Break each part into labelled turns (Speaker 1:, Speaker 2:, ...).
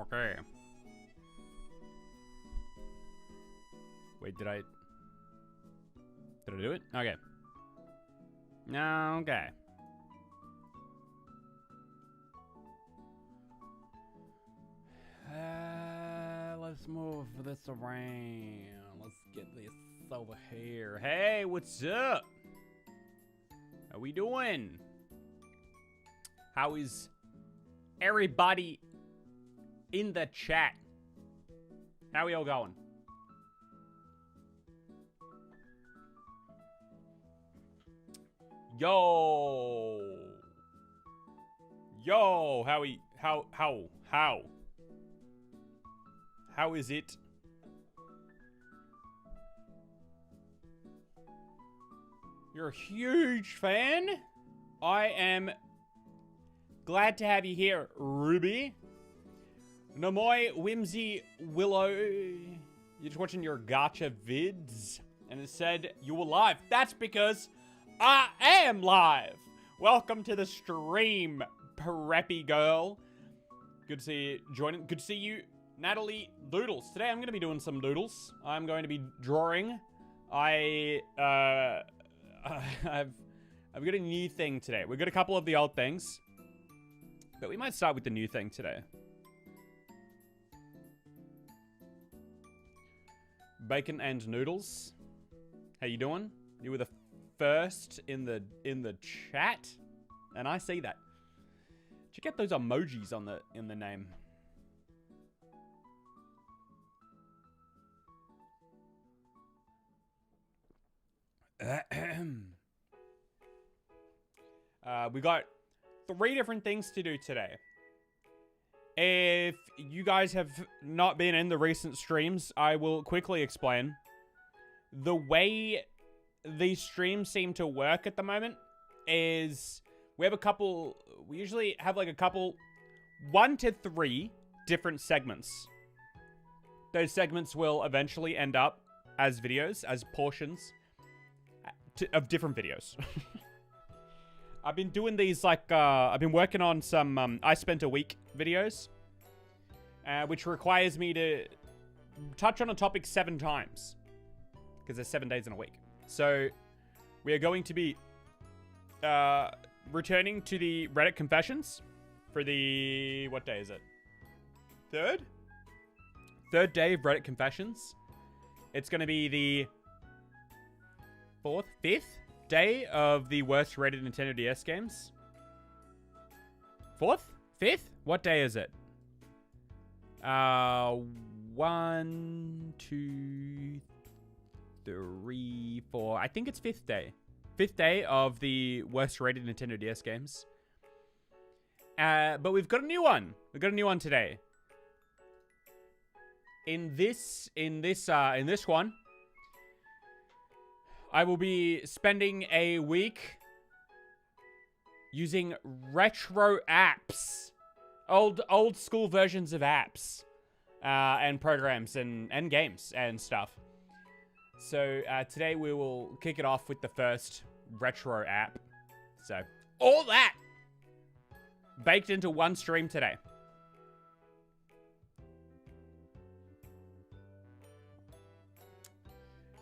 Speaker 1: Okay. Wait, did I do it? Okay. Okay. Let's move this around. Let's get this over here. Hey, what's up? How we doing? How is everybody in the chat? How we all going? Yo, how is it? You're a huge fan. I am glad to have you here, Ruby. Namoy Whimsy Willow. You're just watching your gacha vids, and it said you were live. That's because I am live. Welcome to the stream, preppy girl. Good to see you, Joinen. Good to see you, Natalie Doodles. Today I'm going to be doing some doodles. I'm going to be drawing. I've got a new thing today. We've got a couple of the old things, but we might start with the new thing today. Bacon and noodles. How you doing? You were the first in the chat, and I see that. Did you get those emojis on in the name? We got 3 different things to do today. If you guys have not been in the recent streams, I will quickly explain. The way these streams seem to work at the moment is we usually have like a couple, 1 to 3 different segments. Those segments will eventually end up as videos, as portions of different videos. I've been doing these I've been working on some I spent a week videos, which requires me to touch on a topic 7 times because there's 7 days in a week. So we are going to be returning to the Reddit confessions for the, what day is it? Third day of Reddit confessions. It's going to be the 5th day of the worst rated Nintendo DS games. 4th? 5th? What day is it? 1, 2, 3, 4. I think it's 5th day. 5th day of the worst rated Nintendo DS games. But we've got a new one. We've got a new one today. In this one, I will be spending a week using retro apps, old school versions of apps, and programs and games and stuff. So today we will kick it off with the first retro app. So all that baked into one stream today.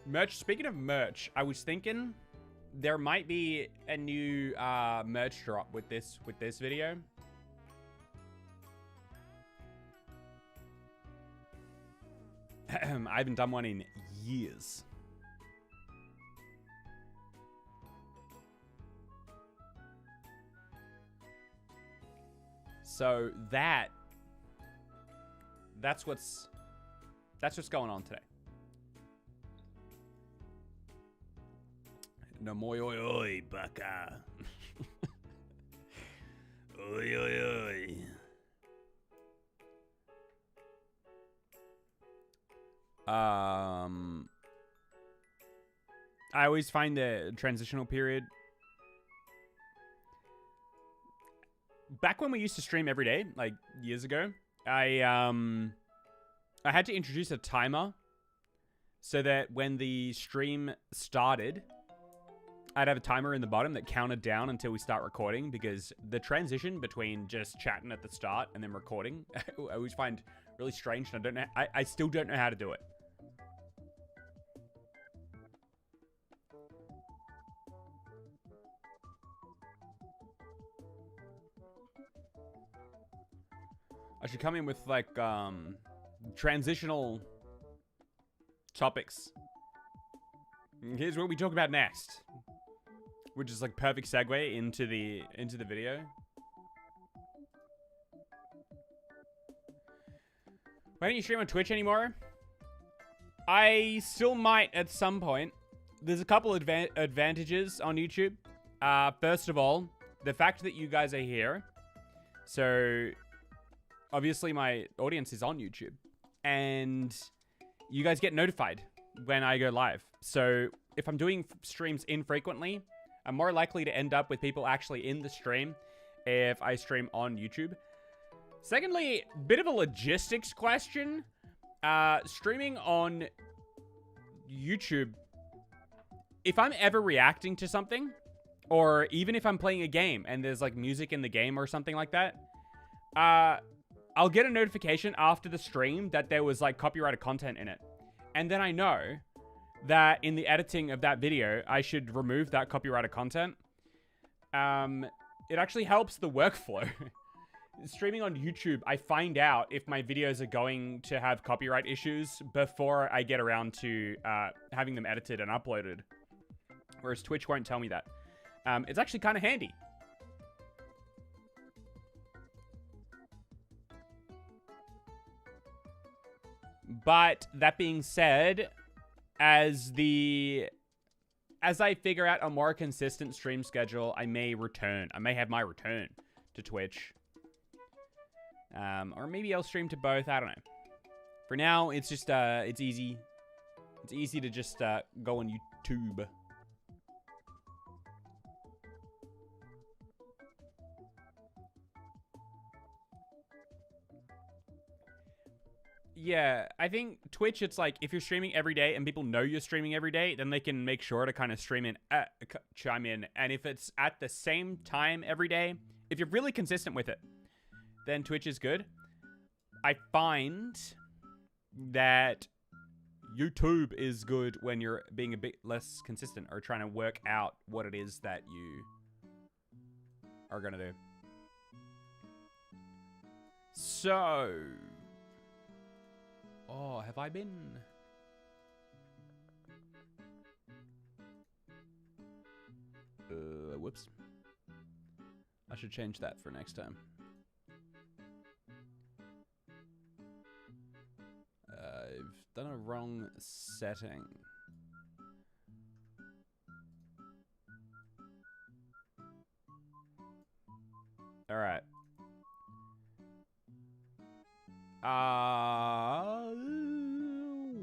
Speaker 1: Merch. Speaking of merch, I was thinking there might be a new merch drop with this video. I haven't done one in years. So that's what's going on today. No moi oi oi baka. Oi oi oi. I always find the transitional period. Back when we used to stream every day, like years ago, I had to introduce a timer so that when the stream started, I'd have a timer in the bottom that counted down until we start recording, because the transition between just chatting at the start and then recording, I always find really strange, and I don't know. I still don't know how to do it. I should come in with like transitional topics. Here's what we talk about next, which is like perfect segue into the video. Why don't you stream on Twitch anymore? I still might at some point. There's a couple advantages on YouTube. First of all, the fact that you guys are here. So obviously my audience is on YouTube, and you guys get notified when I go live. So if I'm doing streams infrequently, I'm more likely to end up with people actually in the stream if I stream on YouTube. Secondly, bit of a logistics question. Streaming on YouTube, if I'm ever reacting to something, or even if I'm playing a game and there's like music in the game or something like that, I'll get a notification after the stream that there was like copyrighted content in it. And then I know that in the editing of that video, I should remove that copyrighted content. It actually helps the workflow. Streaming on YouTube, I find out if my videos are going to have copyright issues before I get around to having them edited and uploaded. Whereas Twitch won't tell me that. It's actually kind of handy. But that being said, as I figure out a more consistent stream schedule, I may return. I may have my return to Twitch. Or maybe I'll stream to both. I don't know. For now, it's just, it's easy. It's easy to just go on YouTube. Yeah, I think Twitch, it's like, if you're streaming every day and people know you're streaming every day, then they can make sure to kind of chime in. And if it's at the same time every day, if you're really consistent with it, then Twitch is good. I find that YouTube is good when you're being a bit less consistent or trying to work out what it is that you are going to do. So... Oh, have I been... Whoops. I should change that for next time. I've done a wrong setting. All right.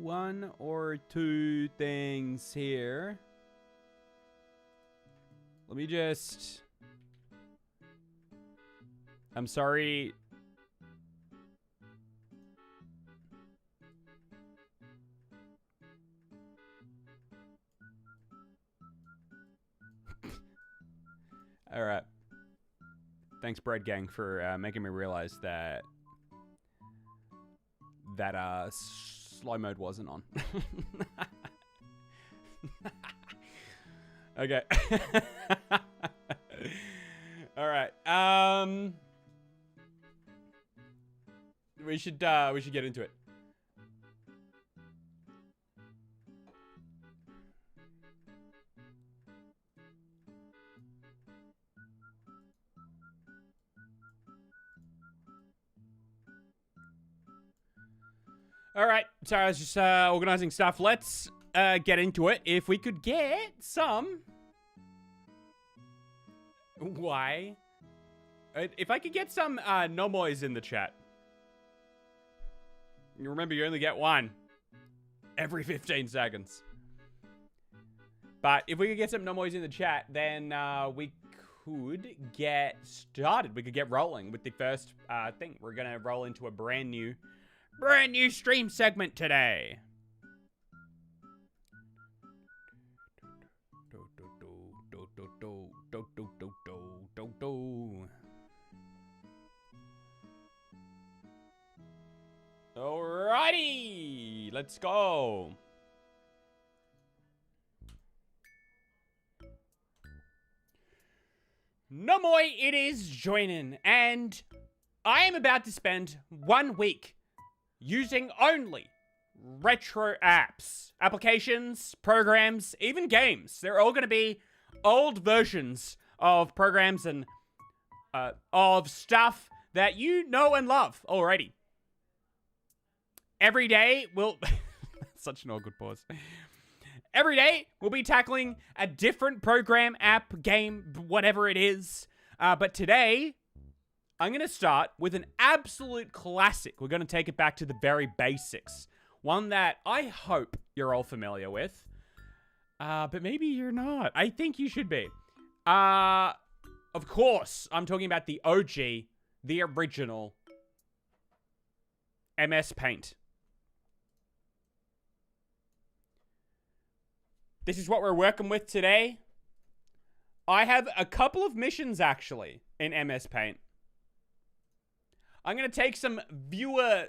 Speaker 1: One or two things here. Let me just... I'm sorry. All right. Thanks, Bread Gang, for making me realize that slow mode wasn't on. Okay. All right. We should get into it. All right, so I was just organizing stuff. Let's get into it. If we could get some... Why? If I could get some nomoys in the chat. You remember, you only get one every 15 seconds. But if we could get some nomoys in the chat, then we could get started. We could get rolling with the first thing. We're going to roll into a brand new stream segment today. go. Alrighty, let's go. No more, it is Joinen, and I am about to spend 1 week using only retro apps, applications, programs, even games. They're all going to be old versions of programs and of stuff that you know and love already. Every day we'll... Such an awkward pause. Every day we'll be tackling a different program, app, game, whatever it is. But today, I'm going to start with an absolute classic. We're going to take it back to the very basics. One that I hope you're all familiar with. But maybe you're not. I think you should be. Of course, I'm talking about the OG, the original MS Paint. This is what we're working with today. I have a couple of missions, actually, in MS Paint. I'm going to take some viewer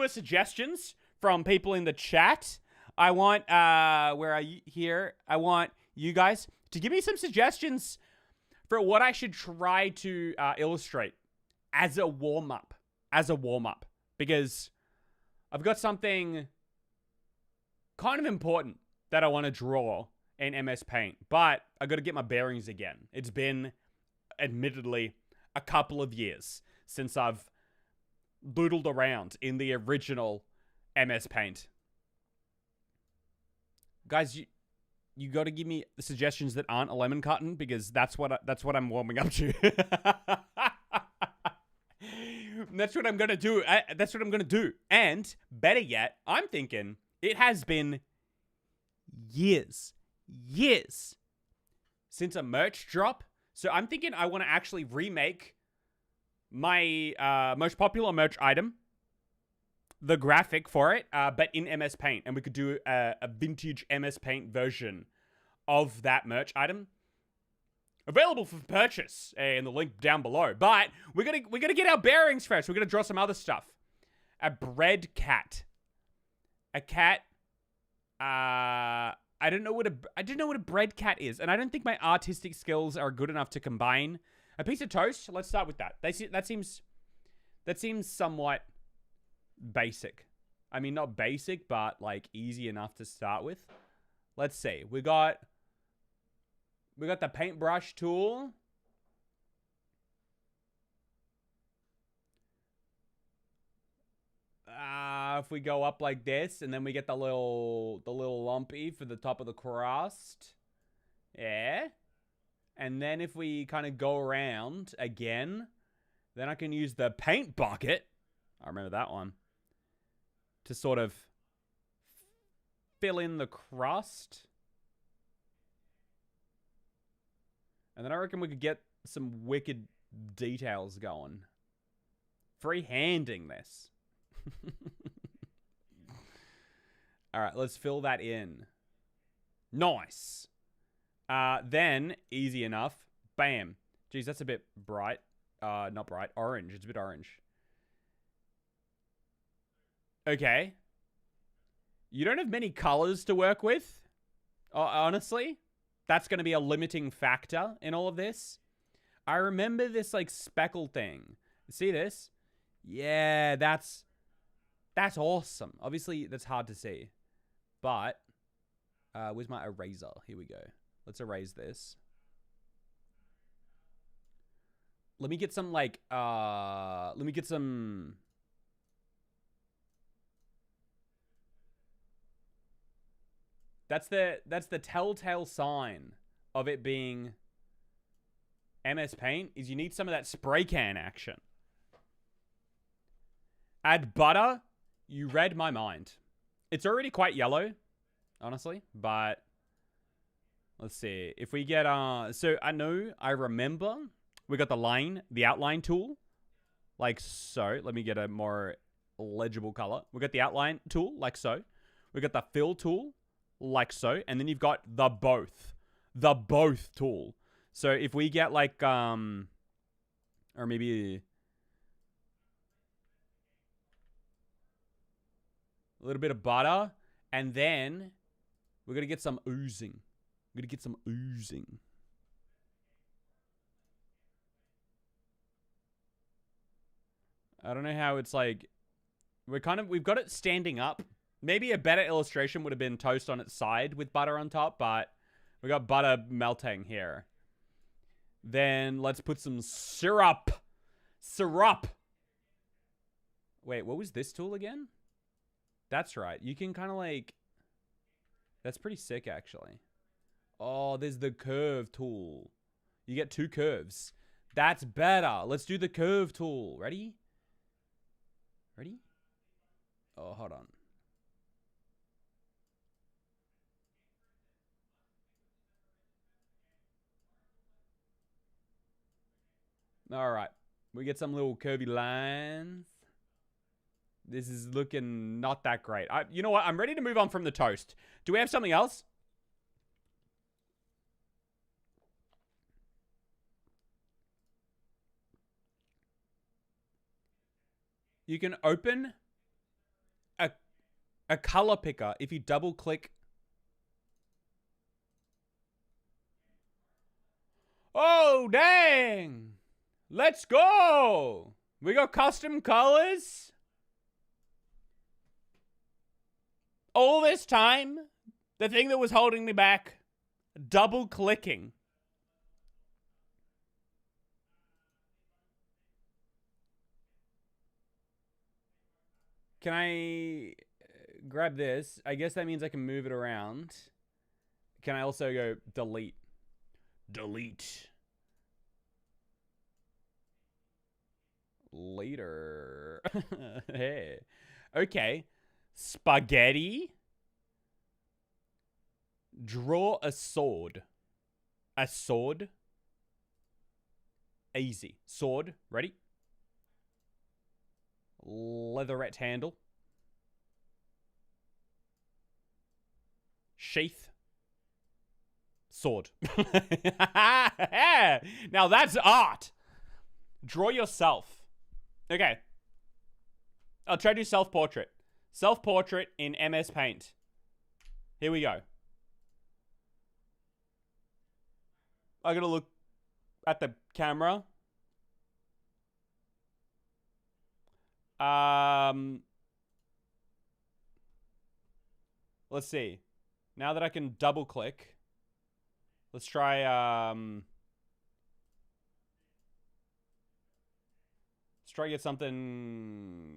Speaker 1: suggestions from people in the chat. I want, where are you here? I want you guys to give me some suggestions for what I should try to illustrate as a warm-up. Because I've got something kind of important that I want to draw in MS Paint, but I got to get my bearings again. It's been, admittedly, a couple of years since I've doodled around in the original MS Paint. Guys, you got to give me the suggestions that aren't a lemon cotton, because that's what I'm warming up to. That's what I'm gonna do. That's what I'm gonna do. And better yet, I'm thinking it has been years since a merch drop. So I'm thinking I want to actually remake my most popular merch item, the graphic for it, but in MS Paint, and we could do a vintage MS Paint version of that merch item, available for purchase in the link down below. But we're gonna get our bearings first. We're gonna draw some other stuff. A bread cat, a cat. I don't know what a bread cat is, and I don't think my artistic skills are good enough to combine a piece of toast. Let's start with that. That seems somewhat basic. I mean, not basic, but like easy enough to start with. Let's see. We got the paintbrush tool. If we go up like this, and then we get the little lumpy for the top of the crust. Yeah. And then if we kind of go around again, then I can use the paint bucket. I remember that one. To sort of fill in the crust. And then I reckon we could get some wicked details going. Freehanding this. Alright, let's fill that in. Nice. Then, easy enough. Bam. Geez, that's a bit bright. Not bright. Orange. It's a bit orange. Okay. You don't have many colors to work with. Honestly. That's going to be a limiting factor in all of this. I remember this, like, speckle thing. See this? Yeah, that's awesome. Obviously, that's hard to see. But, where's my eraser? Here we go. Let's erase this. Let me get some, like, let me get some... That's the telltale sign of it being MS Paint, is you need some of that spray can action. Add butter. You read my mind. It's already quite yellow, honestly, but let's see. If we get, so I remember we got the outline tool, like so. Let me get a more legible color. We got the outline tool, like so. We got the fill tool, like so. And then you've got the both tool. So if we get like, Or maybe a little bit of butter. And then we're going to get some oozing. We're going to get some oozing. I don't know how it's like... We've got it standing up. Maybe a better illustration would have been toast on its side with butter on top, but we got butter melting here. Then let's put some syrup. Syrup. Wait, what was this tool again? That's right. You can kind of like... That's pretty sick, actually. Oh, there's the curve tool. You get 2 curves. That's better. Let's do the curve tool. Ready? Ready? Oh, hold on. All right. We get some little curvy lines. This is looking not that great. You know what? I'm ready to move on from the toast. Do we have something else? You can open a color picker if you double click. Oh, dang. Let's go. We got custom colors. All this time, the thing that was holding me back, double clicking. Can I grab this? I guess that means I can move it around. Can I also go delete? Delete. Later. Hey. Okay. Spaghetti. Draw a sword. A sword. Easy. Sword. Ready? Leatherette handle. Sheath. Sword. Now that's art. Draw yourself. Okay. I'll try to do self-portrait. Self-portrait in MS Paint. Here we go. I gotta look at the camera. Let's see. Now that I can double click, let's try get something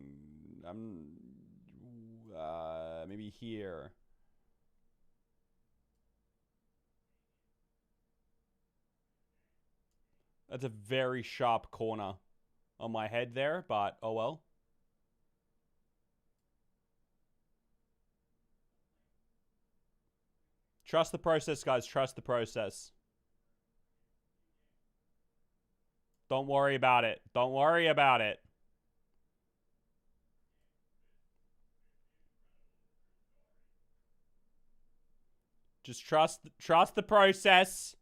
Speaker 1: maybe here. That's a very sharp corner on my head there, but oh well. Trust the process, guys. Trust the process. Don't worry about it. Don't worry about it. Just trust the process.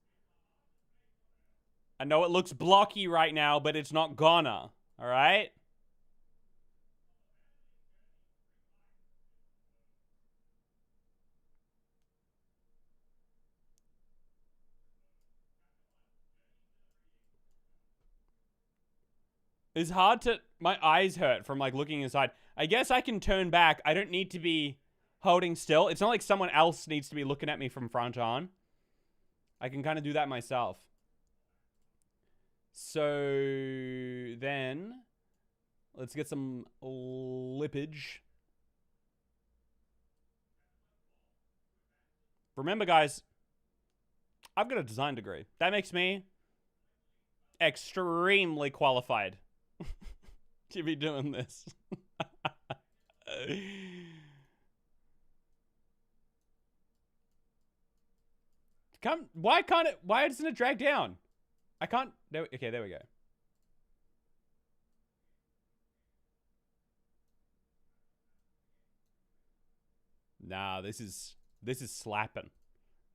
Speaker 1: I know it looks blocky right now, but it's not gonna. All right? It's hard to... My eyes hurt from, like, looking inside. I guess I can turn back. I don't need to be holding still. It's not like someone else needs to be looking at me from front on. I can kind of do that myself. So... Then... Let's get some lippage. Remember, guys, I've got a design degree. That makes me extremely qualified to be doing this. Why doesn't it drag down? I can't. Okay, there we go. Nah, this is slapping.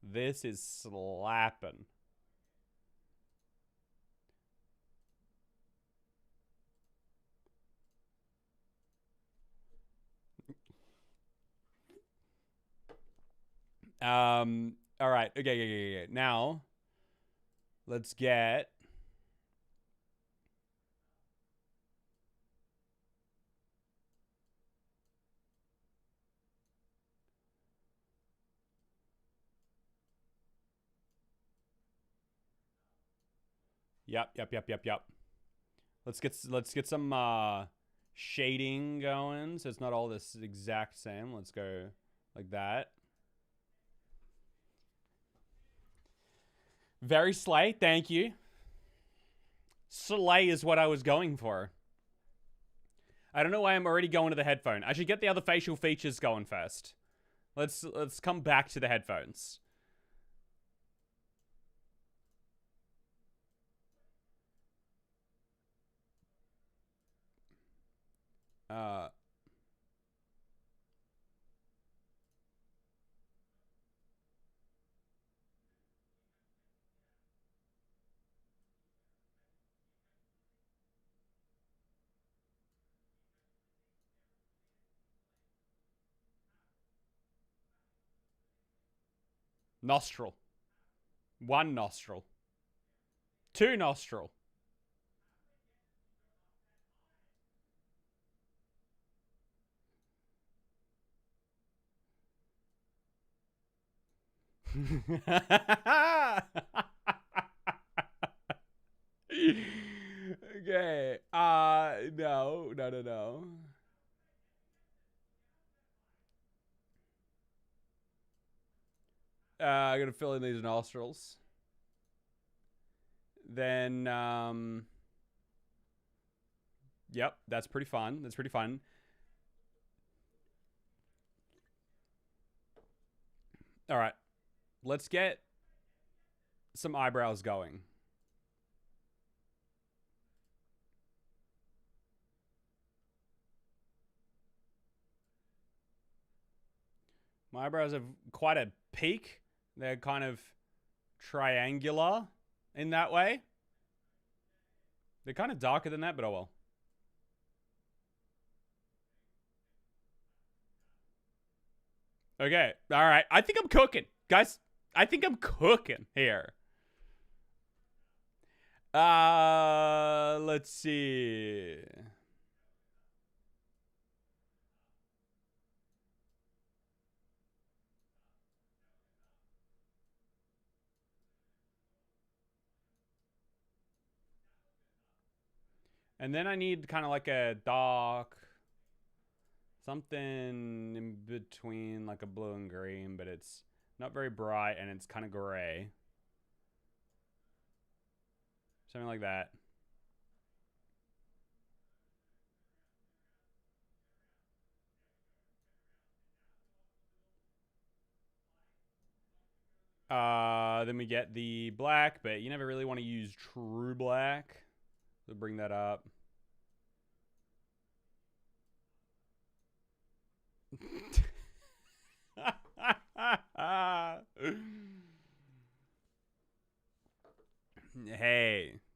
Speaker 1: This is slapping. All right. Okay. Now, let's get. Yep. Let's get some shading going, so it's not all this exact same. Let's go like that. Very slay. Thank you. Slay is what I was going for. I don't know why I'm already going to the headphone. I should get the other facial features going first. Let's come back to the headphones. Nostril. One nostril. Two nostril. Okay. No. I'm gonna fill in these nostrils. Then, yep, that's pretty fun. All right, let's get some eyebrows going. My eyebrows have quite a peak. They're kind of triangular in that way. They're kind of darker than that, but oh well. Okay, all right. I think I'm cooking, guys. I think I'm cooking here. Let's see. And then I need kind of like a dark something in between, like a blue and green, but it's not very bright and it's kind of gray. Something like that. Then we get the black, but you never really want to use true black. So bring that up.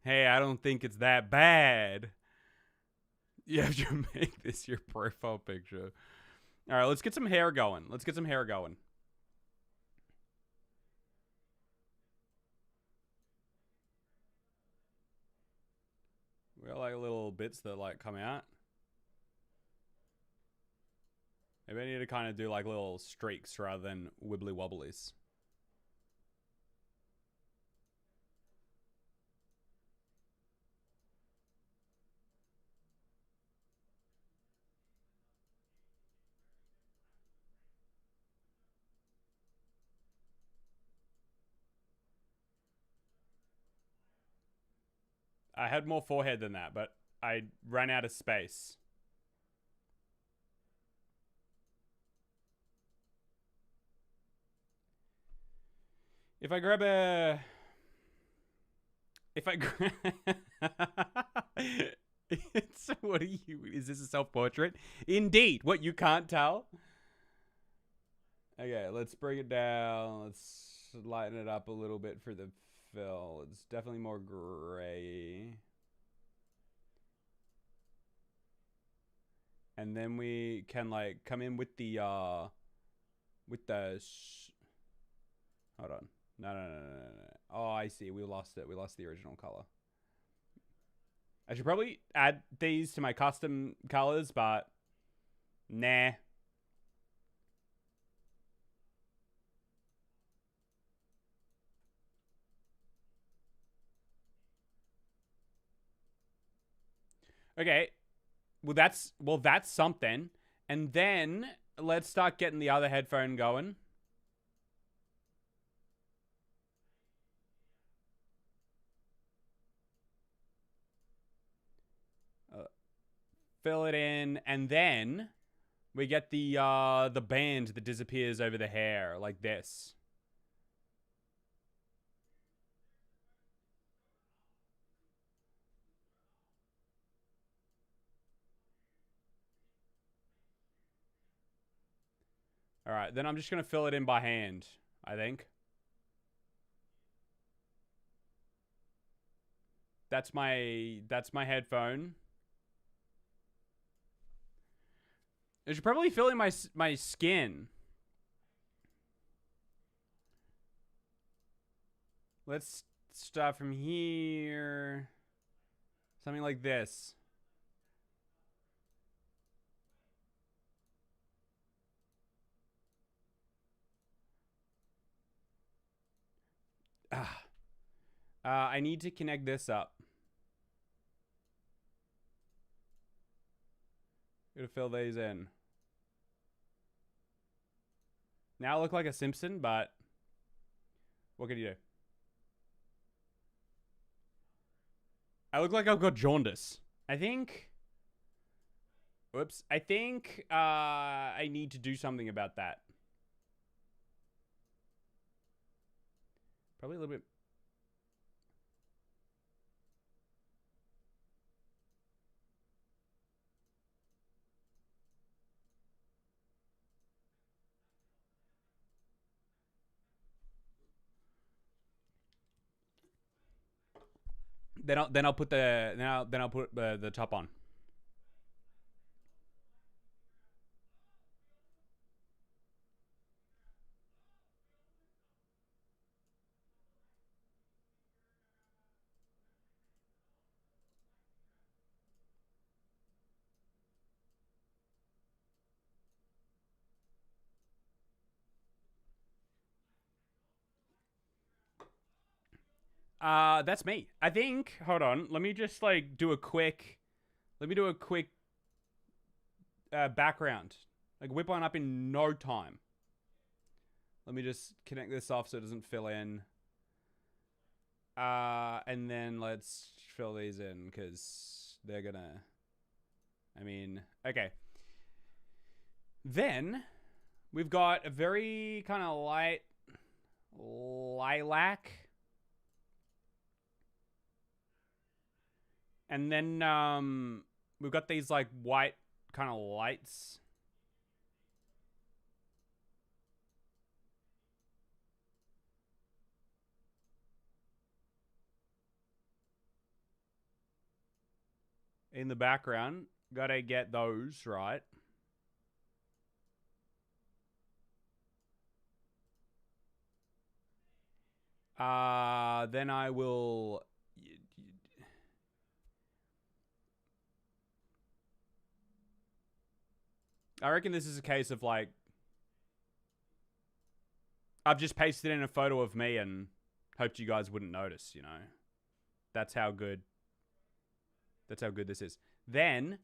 Speaker 1: Hey, I don't think it's that bad. You have to make this your profile picture. All right, let's get some hair going. We got like little bits that like come out. Maybe I need to kind of do like little streaks rather than wibbly wobblies. I had more forehead than that, but I ran out of space. If I grab a... If I grab... What are you... Is this a self-portrait? Indeed. What, you can't tell? Okay, let's bring it down. Let's lighten it up a little bit for the fill. It's definitely more gray. And then we can like come in with the Hold on. No. Oh, I see. We lost it. We lost the original color. I should probably add these to my custom colors, but nah. Okay. Well that's something. And then let's start getting the other headphone going. Fill it in, and then we get the band that disappears over the hair like this. All right, then I'm just gonna fill it in by hand, I think. That's my headphone. I should probably fill in my skin. Let's start from here. Something like this. I need to connect this up. Gotta fill these in. Now I look like a Simpson, but what can you do? I look like I've got jaundice. I think... Whoops. I think I need to do something about that. Probably a little bit... Then I'll put the top on. That's me. I think. Hold on. Let me just like do a quick. Let me do a quick background. Like whip one up in no time. Let me just connect this off so it doesn't fill in. And then let's fill these in because they're gonna. I mean, okay. Then we've got a very kind of light lilac. And then we've got these like white kind of lights. In the background. Gotta get those right. Then I will... I reckon this is a case of like... I've just pasted in a photo of me and hoped you guys wouldn't notice, you know. That's how good this is. Then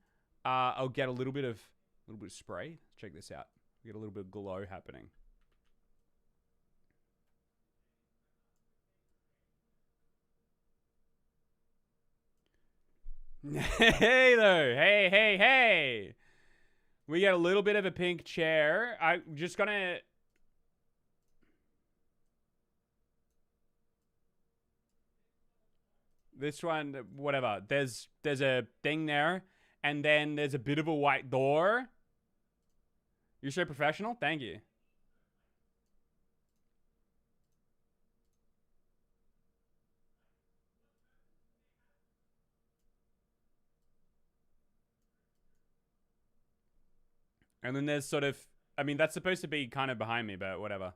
Speaker 1: I'll get a little bit of spray. Check this out. Get a little bit of glow happening. Hey though. Hey. We get a little bit of a pink chair. I'm just gonna... This one, whatever. There's a thing there, and then there's a bit of a white door. You're so professional. Thank you. And then there's sort of... I mean, that's supposed to be kind of behind me, but whatever.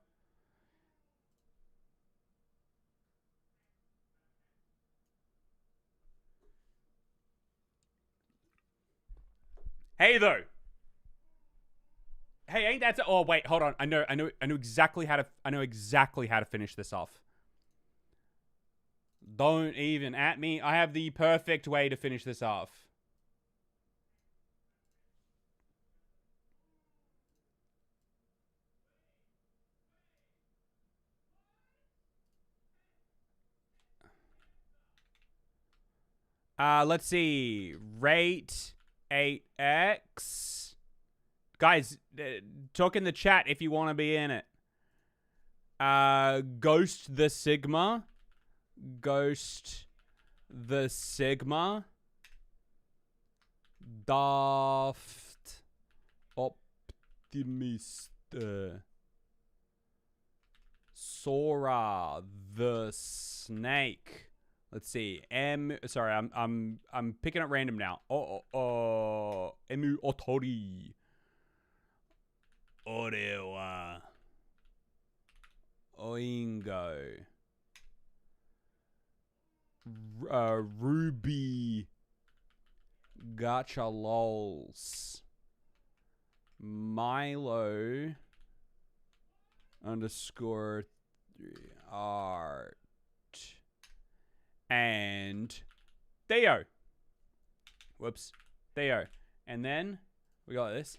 Speaker 1: Hey, though. Hey, ain't that... Oh, wait, hold on. I know exactly how to finish this off. Don't even at me. I have the perfect way to finish this off. Let's see. Rate 8x. Guys, talk in the chat if you want to be in it. Ghost the Sigma. Ghost the Sigma. Daft Optimist. Sora the Snake. Let's see. Sorry, I'm picking at random now. Emu Otori. Orewa. Oingo. Ruby. Gacha lols. Milo. _3 art. And Theo. Whoops. Theo. And then we got this.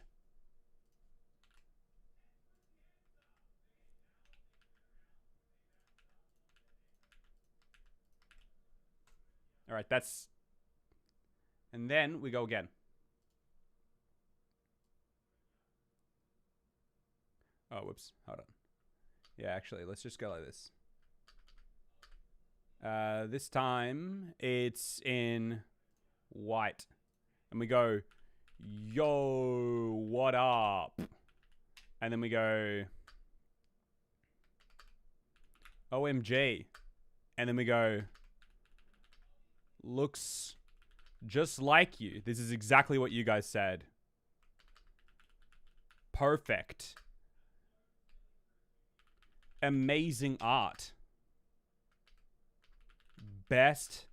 Speaker 1: All right, that's... And then we go again. Oh, whoops. Hold on. Yeah, actually, let's just go like this. This time, it's in white. And we go, yo, what up? And then we go, OMG. And then we go, looks just like you. This is exactly what you guys said. Perfect. Amazing art. Best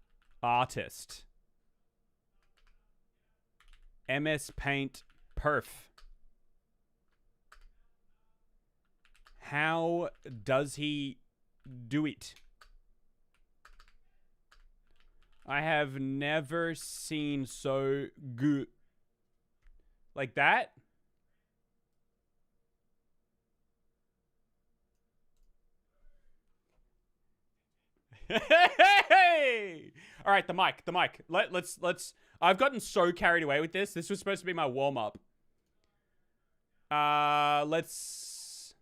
Speaker 1: artist. MS Paint Perf. How does he do it? I have never seen so good. Like that? Hey! All right, the mic. Let's. I've gotten so carried away with this. This was supposed to be my warm up. Let's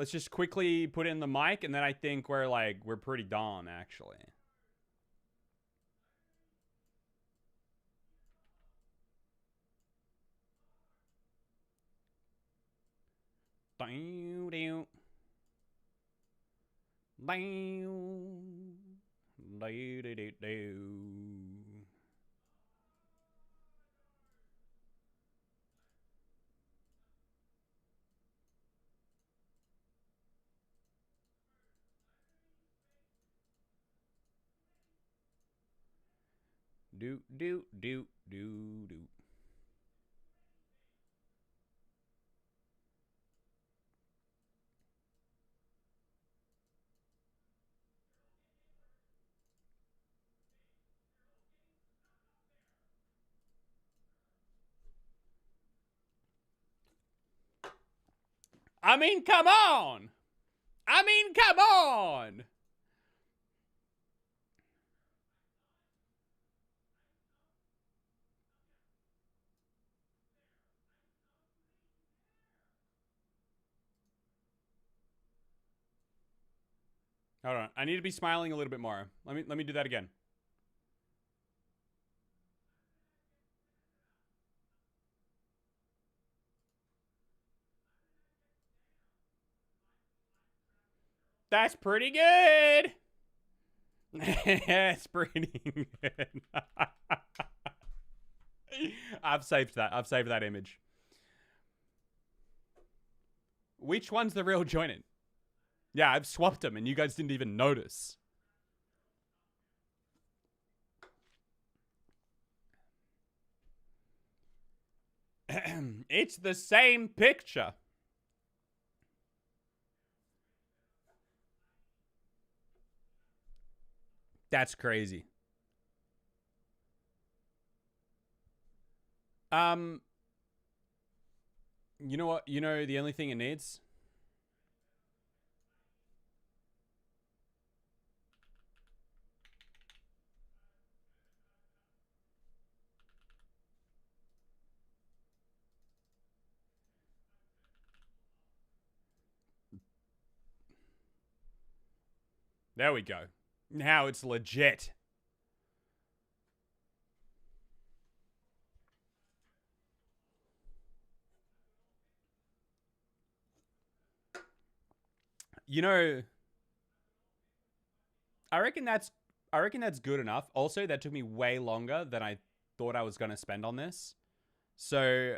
Speaker 1: just quickly put in the mic, and then I think we're pretty done actually. Do. I mean, come on! Come on! Hold on. I need to be smiling a little bit more. Let me do that again. That's pretty good. That's pretty good. I've saved that image. Which one's the real Joinen? Yeah, I've swapped them and you guys didn't even notice. It's the same picture. That's crazy. You know what? You know the only thing it needs? There we go. Now it's legit. You know, I reckon that's good enough. Also, that took me way longer than I thought I was going to spend on this. So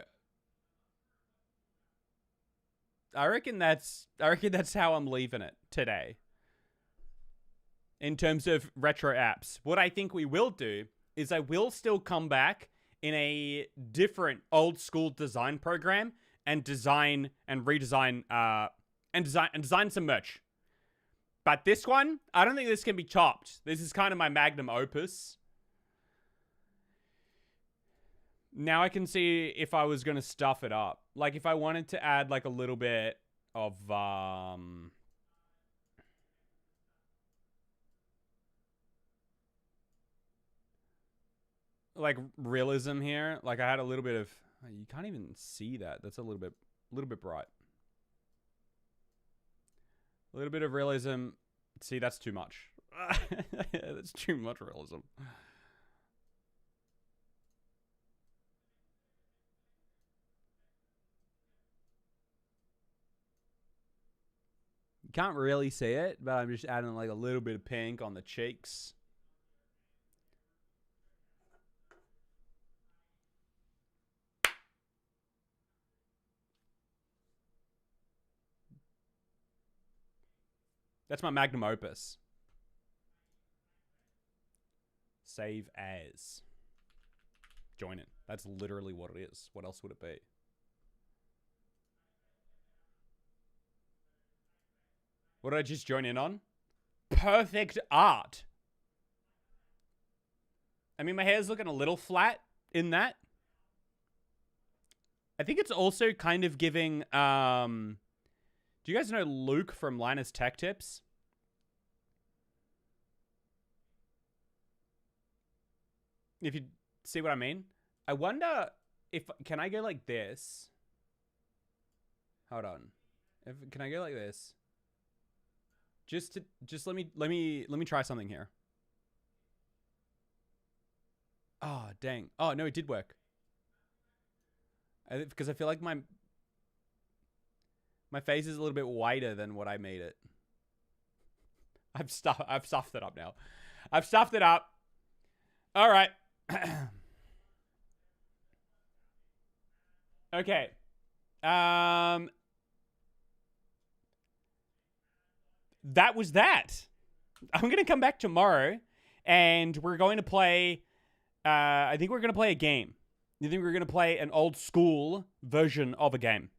Speaker 1: I reckon that's how I'm leaving it today. In terms of retro apps, what I think we will do is I will still come back in a different old school design program and design and redesign and design some merch. But this one, I don't think this can be chopped. This is kind of my magnum opus. Now I can see if I was going to stuff it up. Like if I wanted to add like a little bit of like realism here. Like I had a little bit of, you can't even see that. That's a little bit bright. A little bit of realism. See, that's too much. That's too much realism. You can't really see it, but I'm just adding like a little bit of pink on the cheeks. That's my magnum opus. Save as. Joinen. That's literally what it is. What else would it be? What did I just join in on? Perfect art. I mean, my hair's looking a little flat in that. I think it's also kind of giving, do you guys know Luke from Linus Tech Tips? If you see what I mean. I wonder if, can I go like this? Hold on. Can I go like this? Just let me try something here. Oh, dang. Oh, no, it did work. Because I feel like my face is a little bit wider than what I made it. I've stuffed it up now. I've stuffed it up. All right. Okay. That was that. I'm going to come back tomorrow and we're going to play, I think we're going to play a game. I think we're going to play an old school version of a game.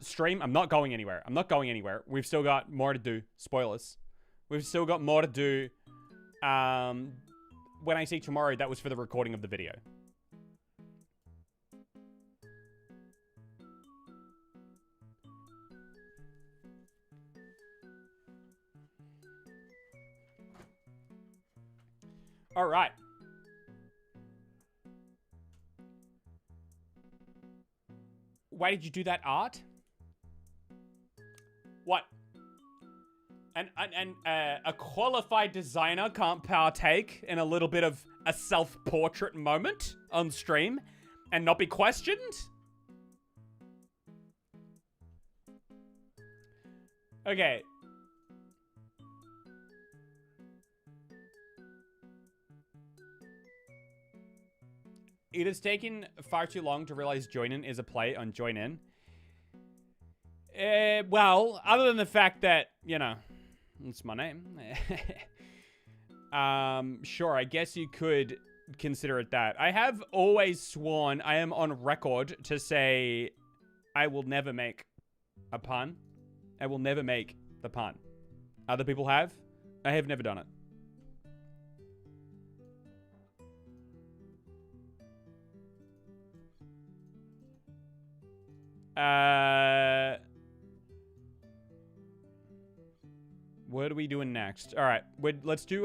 Speaker 1: Stream. I'm not going anywhere. I'm not going anywhere. We've still got more to do. Spoilers. We've still got more to do. When I say tomorrow, that was for the recording of the video. All right. Why did you do that art? What? And a qualified designer can't partake in a little bit of a self-portrait moment on stream and not be questioned? Okay. It has taken far too long to realize Joinen is a play on Joinen. Well, other than the fact that, you know, it's my name. Sure, I guess you could consider it that. I have always sworn, I am on record to say I will never make a pun. I will never make the pun. Other people have. I have never done it. What are we doing next? All right, let's do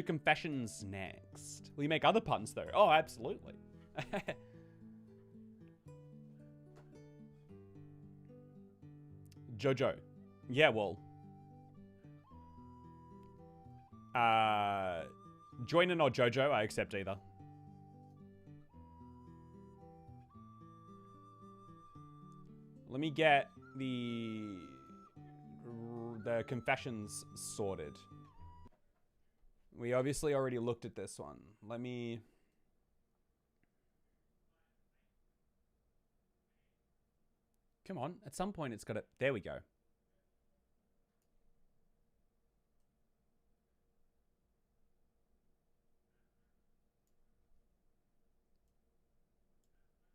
Speaker 1: confessions next. Will you make other puns though? Oh, absolutely. Jojo. Yeah, well. Joinen or Jojo, I accept either. Let me get the confessions sorted. We obviously already looked at this one. Let me... Come on, at some point it's got to... There we go.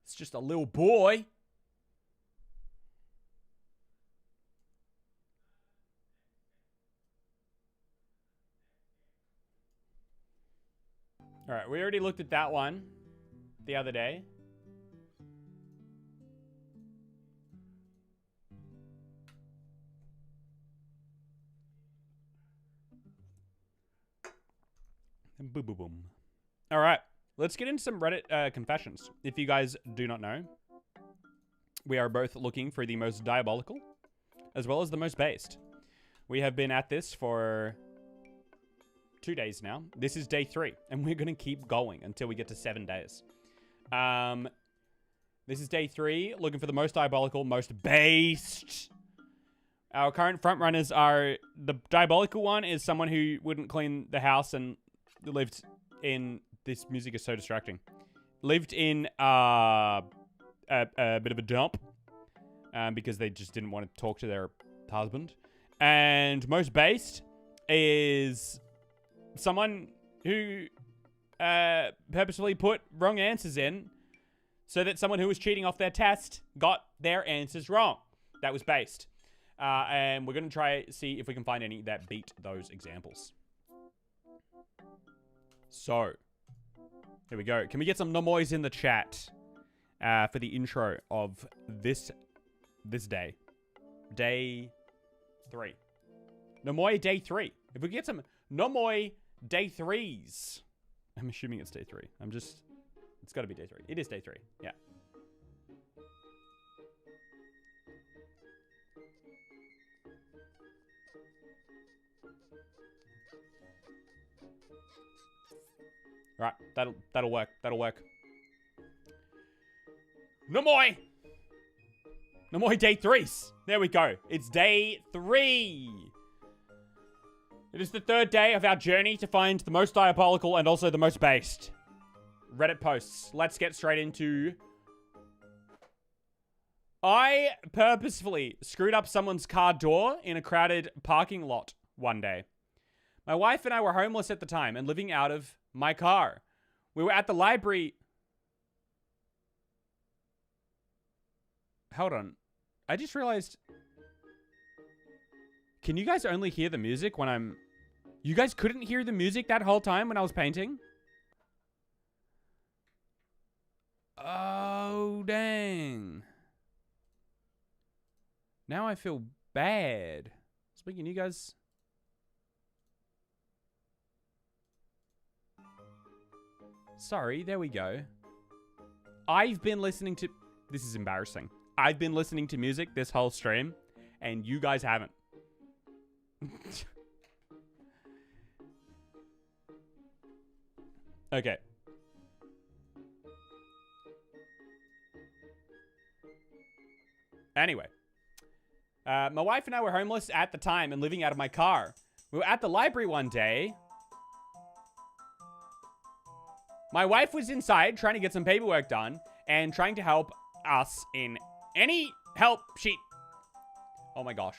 Speaker 1: It's just a little boy. All right, we already looked at that one the other day. Boom, boom, boom. All right, let's get into some Reddit confessions. If you guys do not know, we are both looking for the most diabolical as well as the most based. We have been at this for 2 days now. This is day 3, and we're going to keep going until we get to 7 days. This is day 3, looking for the most diabolical, most based. Our current front runners are, the diabolical one is someone who wouldn't clean the house and lived in, this music is so distracting, lived in a bit of a dump because they just didn't want to talk to their husband. And most based is someone who purposefully put wrong answers in so that someone who was cheating off their test got their answers wrong. That was based. And we're going to try see if we can find any that beat those examples. So, here we go. Can we get some nomoys in the chat for the intro of this day? Day 3. Nomoy day 3. If we get some Nomoy day 3s. I'm assuming it's day 3. It's got to be day 3. It is day 3. Yeah. All right, that'll work. That'll work. Nomoy day 3s. There we go. It's day 3. It is the 3rd day of our journey to find the most diabolical and also the most based Reddit posts. Let's get straight into... I purposefully screwed up someone's car door in a crowded parking lot one day. My wife and I were homeless at the time and living out of my car. We were at the library... Hold on. I just realized... Can you guys only hear the music when I'm... You guys couldn't hear the music that whole time when I was painting? Oh, dang. Now I feel bad. Speaking, you guys... Sorry, there we go. I've been listening to... This is embarrassing. I've been listening to music this whole stream, and you guys haven't. Okay. Anyway. My wife and I were homeless at the time and living out of my car. We were at the library one day. My wife was inside trying to get some paperwork done and trying to help us in any help she... Oh my gosh.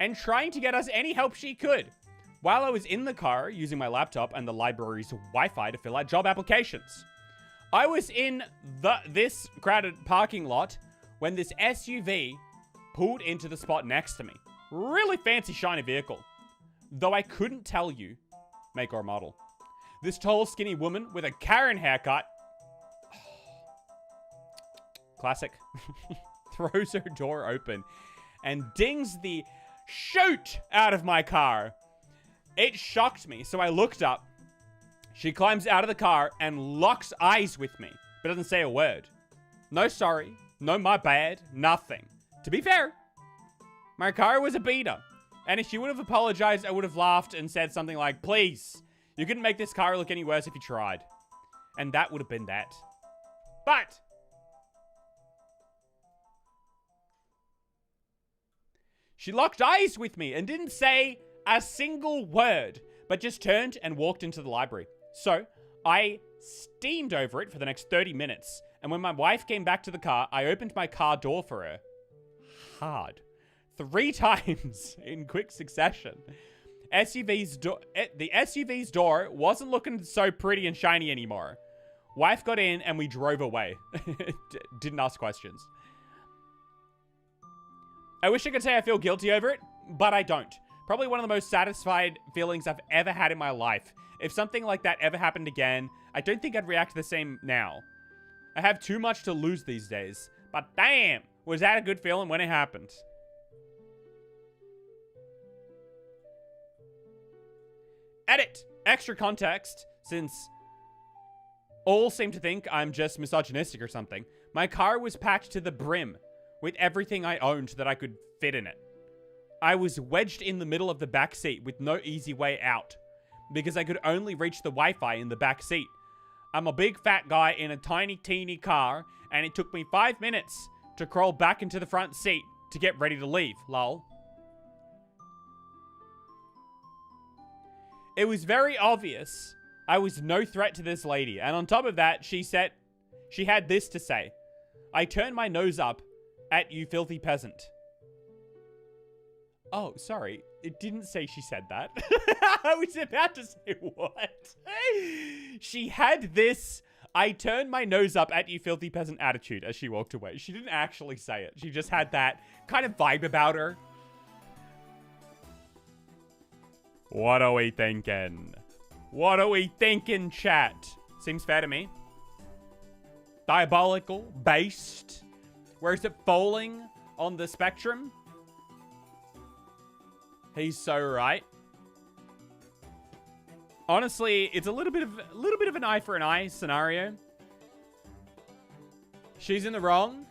Speaker 1: And trying to get us any help she could. while I was in the car using my laptop and the library's Wi-Fi to fill out job applications. I was in this crowded parking lot when this SUV pulled into the spot next to me. Really fancy, shiny vehicle. Though I couldn't tell you make or model. This tall, skinny woman with a Karen haircut, classic, throws her door open and dings the shoot out of my car. It shocked me, so I looked up. She climbs out of the car and locks eyes with me, but doesn't say a word. No sorry, no my bad, nothing. To be fair, my car was a beater. And if she would have apologized, I would have laughed and said something like, please, you couldn't make this car look any worse if you tried. And that would have been that. But she locked eyes with me and didn't say a single word, but just turned and walked into the library. So I steamed over it for the next 30 minutes. And when my wife came back to the car, I opened my car door for her. Hard. 3 times in quick succession. The SUV's door wasn't looking so pretty and shiny anymore. Wife got in and we drove away. Didn't ask questions. I wish I could say I feel guilty over it, but I don't. Probably one of the most satisfied feelings I've ever had in my life. If something like that ever happened again, I don't think I'd react the same now. I have too much to lose these days. But damn, was that a good feeling when it happened? Edit! Extra context, since all seem to think I'm just misogynistic or something. My car was packed to the brim with everything I owned that I could fit in it. I was wedged in the middle of the back seat with no easy way out because I could only reach the Wi-Fi in the back seat. I'm a big fat guy in a tiny teeny car and it took me 5 minutes to crawl back into the front seat to get ready to leave, lol. It was very obvious I was no threat to this lady, and on top of that, she said she had this to say. I turned my nose up at you filthy peasant. Oh, sorry. It didn't say she said that. I was about to say what? She had this, I turned my nose up at you filthy peasant attitude as she walked away. She didn't actually say it. She just had that kind of vibe about her. What are we thinking? What are we thinking, chat? Seems fair to me. Diabolical, based. Where is it falling on the spectrum? He's so right. Honestly, it's a little bit of an eye for an eye scenario. She's in the wrong.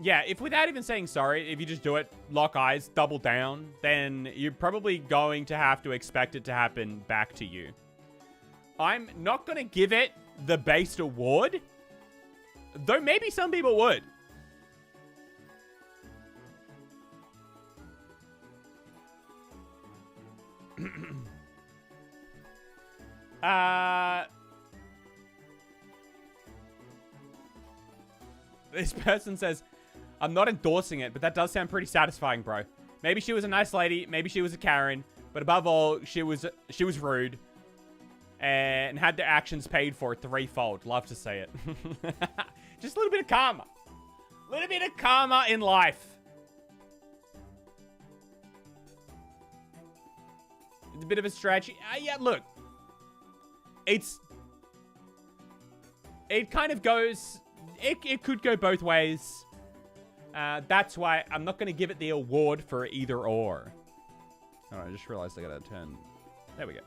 Speaker 1: Yeah, if without even saying sorry, if you just do it, lock eyes, double down, then you're probably going to have to expect it to happen back to you. I'm not going to give it the based award, though maybe some people would. This person says, I'm not endorsing it, but that does sound pretty satisfying, bro. Maybe she was a nice lady. Maybe she was a Karen. But above all, she was rude. And had their actions paid for threefold. Love to say it. Just a little bit of karma. A little bit of karma in life. It's a bit of a strategy. Yeah, look. It kind of goes... It could go both ways. That's why I'm not going to give it the award for either or. Oh, I just realized I got to turn... There we go.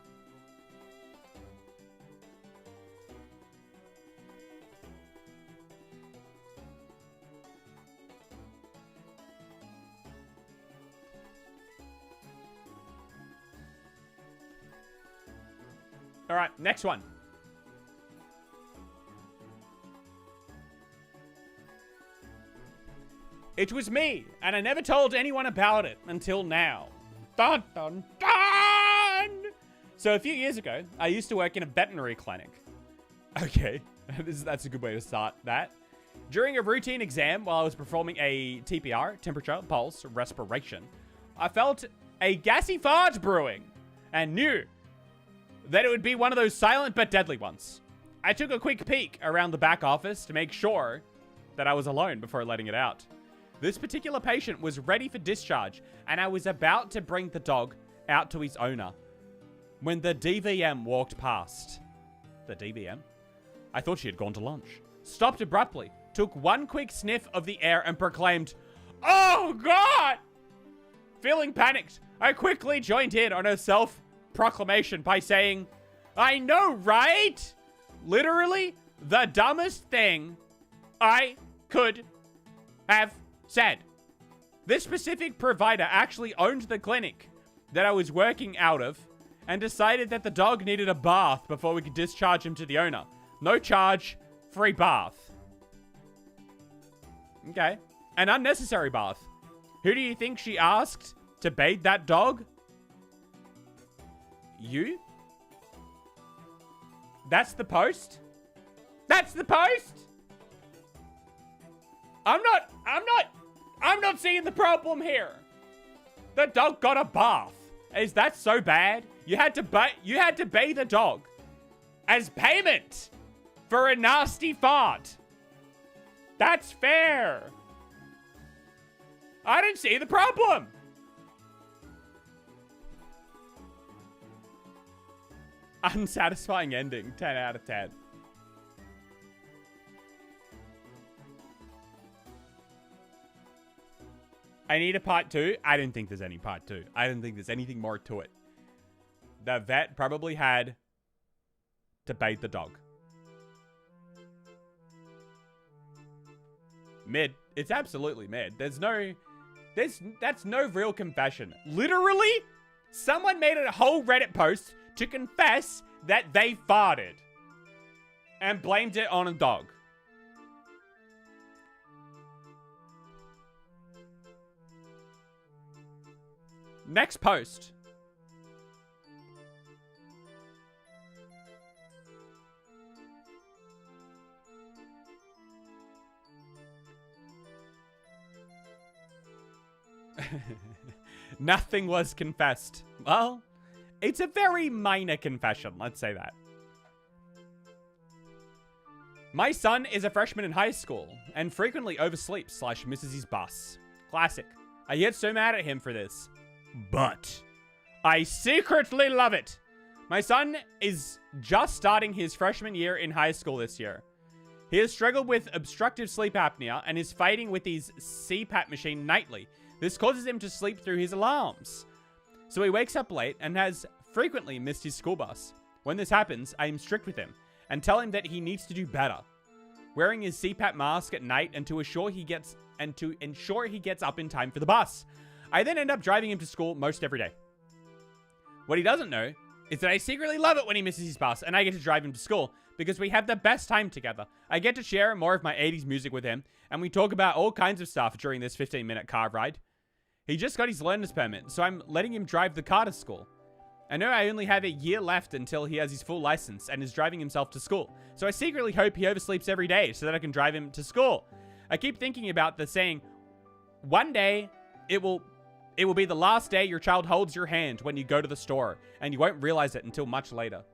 Speaker 1: All right, next one. It was me, and I never told anyone about it until now. Dun, dun, dun! So a few years ago, I used to work in a veterinary clinic. Okay, that's a good way to start that. During a routine exam while I was performing a TPR, temperature, pulse, respiration, I felt a gassy fart brewing and knew that it would be one of those silent but deadly ones. I took a quick peek around the back office to make sure that I was alone before letting it out. This particular patient was ready for discharge, and I was about to bring the dog out to his owner when the DVM walked past. The DVM? I thought she had gone to lunch. Stopped abruptly, took one quick sniff of the air, and proclaimed, "Oh, God!" Feeling panicked, I quickly joined in on her self-proclamation by saying, "I know, right?" Literally, the dumbest thing I could have said. This specific provider actually owned the clinic that I was working out of and decided that the dog needed a bath before we could discharge him to the owner. No charge, free bath. Okay. An unnecessary bath. Who do you think she asked to bathe that dog? You? That's the post? That's the post? I'm not seeing the problem here. The dog got a bath. Is that so bad? You had to bathe a dog as payment for a nasty fart. That's fair. I didn't see the problem. Unsatisfying ending. 10 out of 10. I need a part 2. I didn't think there's any part 2. I didn't think there's anything more to it. The vet probably had to bathe the dog. Mid. It's absolutely mid. That's no real confession. Literally, someone made a whole Reddit post to confess that they farted and blamed it on a dog. Next post. Nothing was confessed. Well, it's a very minor confession, let's say that. My son is a freshman in high school and frequently oversleeps / misses his bus. Classic. I get so mad at him for this. But I secretly love it. My son is just starting his freshman year in high school this year. He has struggled with obstructive sleep apnea and is fighting with his CPAP machine nightly. This causes him to sleep through his alarms. So he wakes up late and has frequently missed his school bus. When this happens, I am strict with him and tell him that he needs to do better. Wearing his CPAP mask at night and to ensure he gets up in time for the bus. I then end up driving him to school most every day. What he doesn't know is that I secretly love it when he misses his bus and I get to drive him to school because we have the best time together. I get to share more of my 80s music with him and we talk about all kinds of stuff during this 15-minute car ride. He just got his learner's permit, so I'm letting him drive the car to school. I know I only have a year left until he has his full license and is driving himself to school, so I secretly hope he oversleeps every day so that I can drive him to school. I keep thinking about the saying, one day it will be the last day your child holds your hand when you go to the store, and you won't realize it until much later.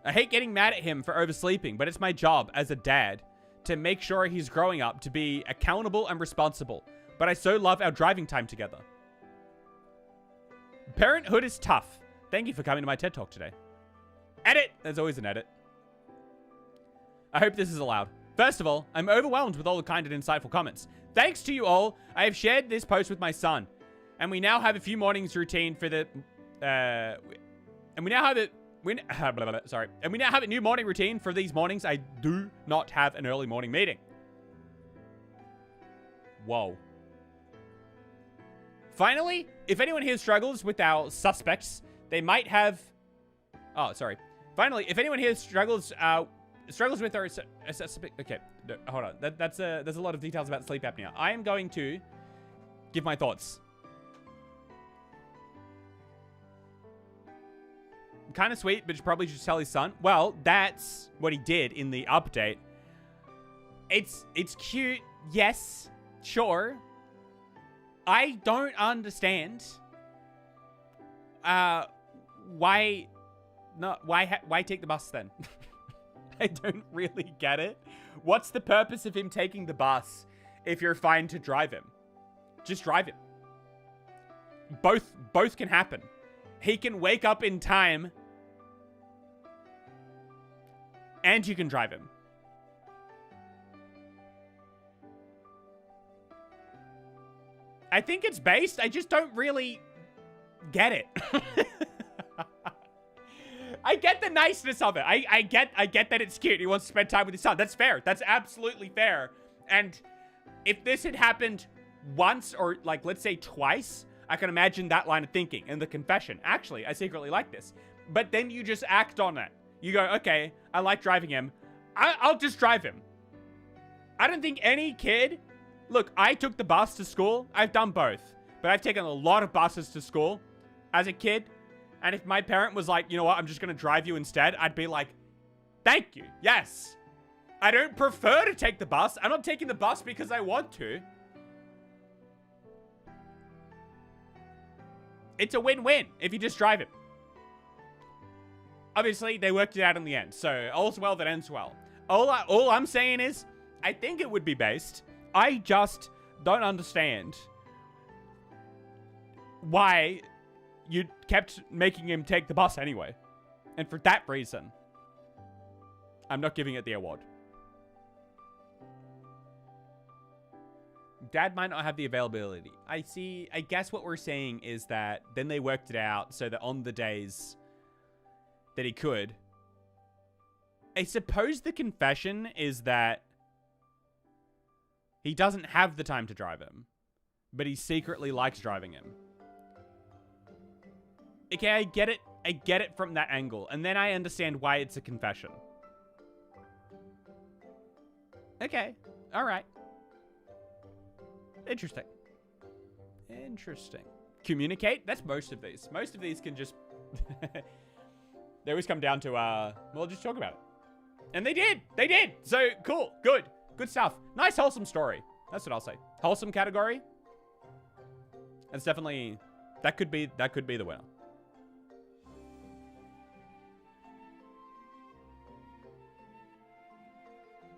Speaker 1: I hate getting mad at him for oversleeping, but it's my job as a dad to make sure he's growing up to be accountable and responsible. But I so love our driving time together. Parenthood is tough. Thank you for coming to my TED Talk today. Edit! There's always an edit. I hope this is allowed. First of all, I'm overwhelmed with all the kind and insightful comments. Thanks to you all, I have shared this post with my son. And we now have a few mornings routine for the... And we now have a new morning routine for these mornings. I do not have an early morning meeting. Whoa. Finally, if anyone here struggles with our suspects, they might have... Oh, sorry. Finally, if anyone here struggles with our... Okay, no, hold on. There's a lot of details about sleep apnea. I am going to give my thoughts. Kind of sweet, but probably should tell his son. Well, that's what he did in the update. It's cute, yes, sure. I don't understand why take the bus then? I don't really get it. What's the purpose of him taking the bus if you're fine to drive him? Just drive him. Both can happen. He can wake up in time and you can drive him. I think it's based. I just don't really get it. I get the niceness of it. I get that it's cute. He wants to spend time with his son. That's fair. That's absolutely fair. And if this had happened once or, like, let's say twice, I can imagine that line of thinking and the confession. Actually, I secretly like this. But then you just act on it. You go, okay, I like driving him. I'll just drive him. I don't think any kid... Look, I took the bus to school. I've done both. But I've taken a lot of buses to school as a kid. And if my parent was like, you know what, I'm just going to drive you instead, I'd be like, thank you. Yes. I don't prefer to take the bus. I'm not taking the bus because I want to. It's a win-win if you just drive him. Obviously, they worked it out in the end. So, all's well that ends well. All I'm saying is, I think it would be based. I just don't understand why you kept making him take the bus anyway. And for that reason, I'm not giving it the award. Dad might not have the availability. I see. I guess what we're saying is that then they worked it out so that on the days that he could. I suppose the confession is that he doesn't have the time to drive him, but he secretly likes driving him. Okay, I get it. I get it from that angle. And then I understand why it's a confession. Okay. All right. Interesting. Interesting. Communicate? That's most of these. Most of these can just... They always come down to, well, just talk about it. And they did. They did. So, cool. Good. Good stuff. Nice, wholesome story. That's what I'll say. Wholesome category. That's definitely... That could be the winner.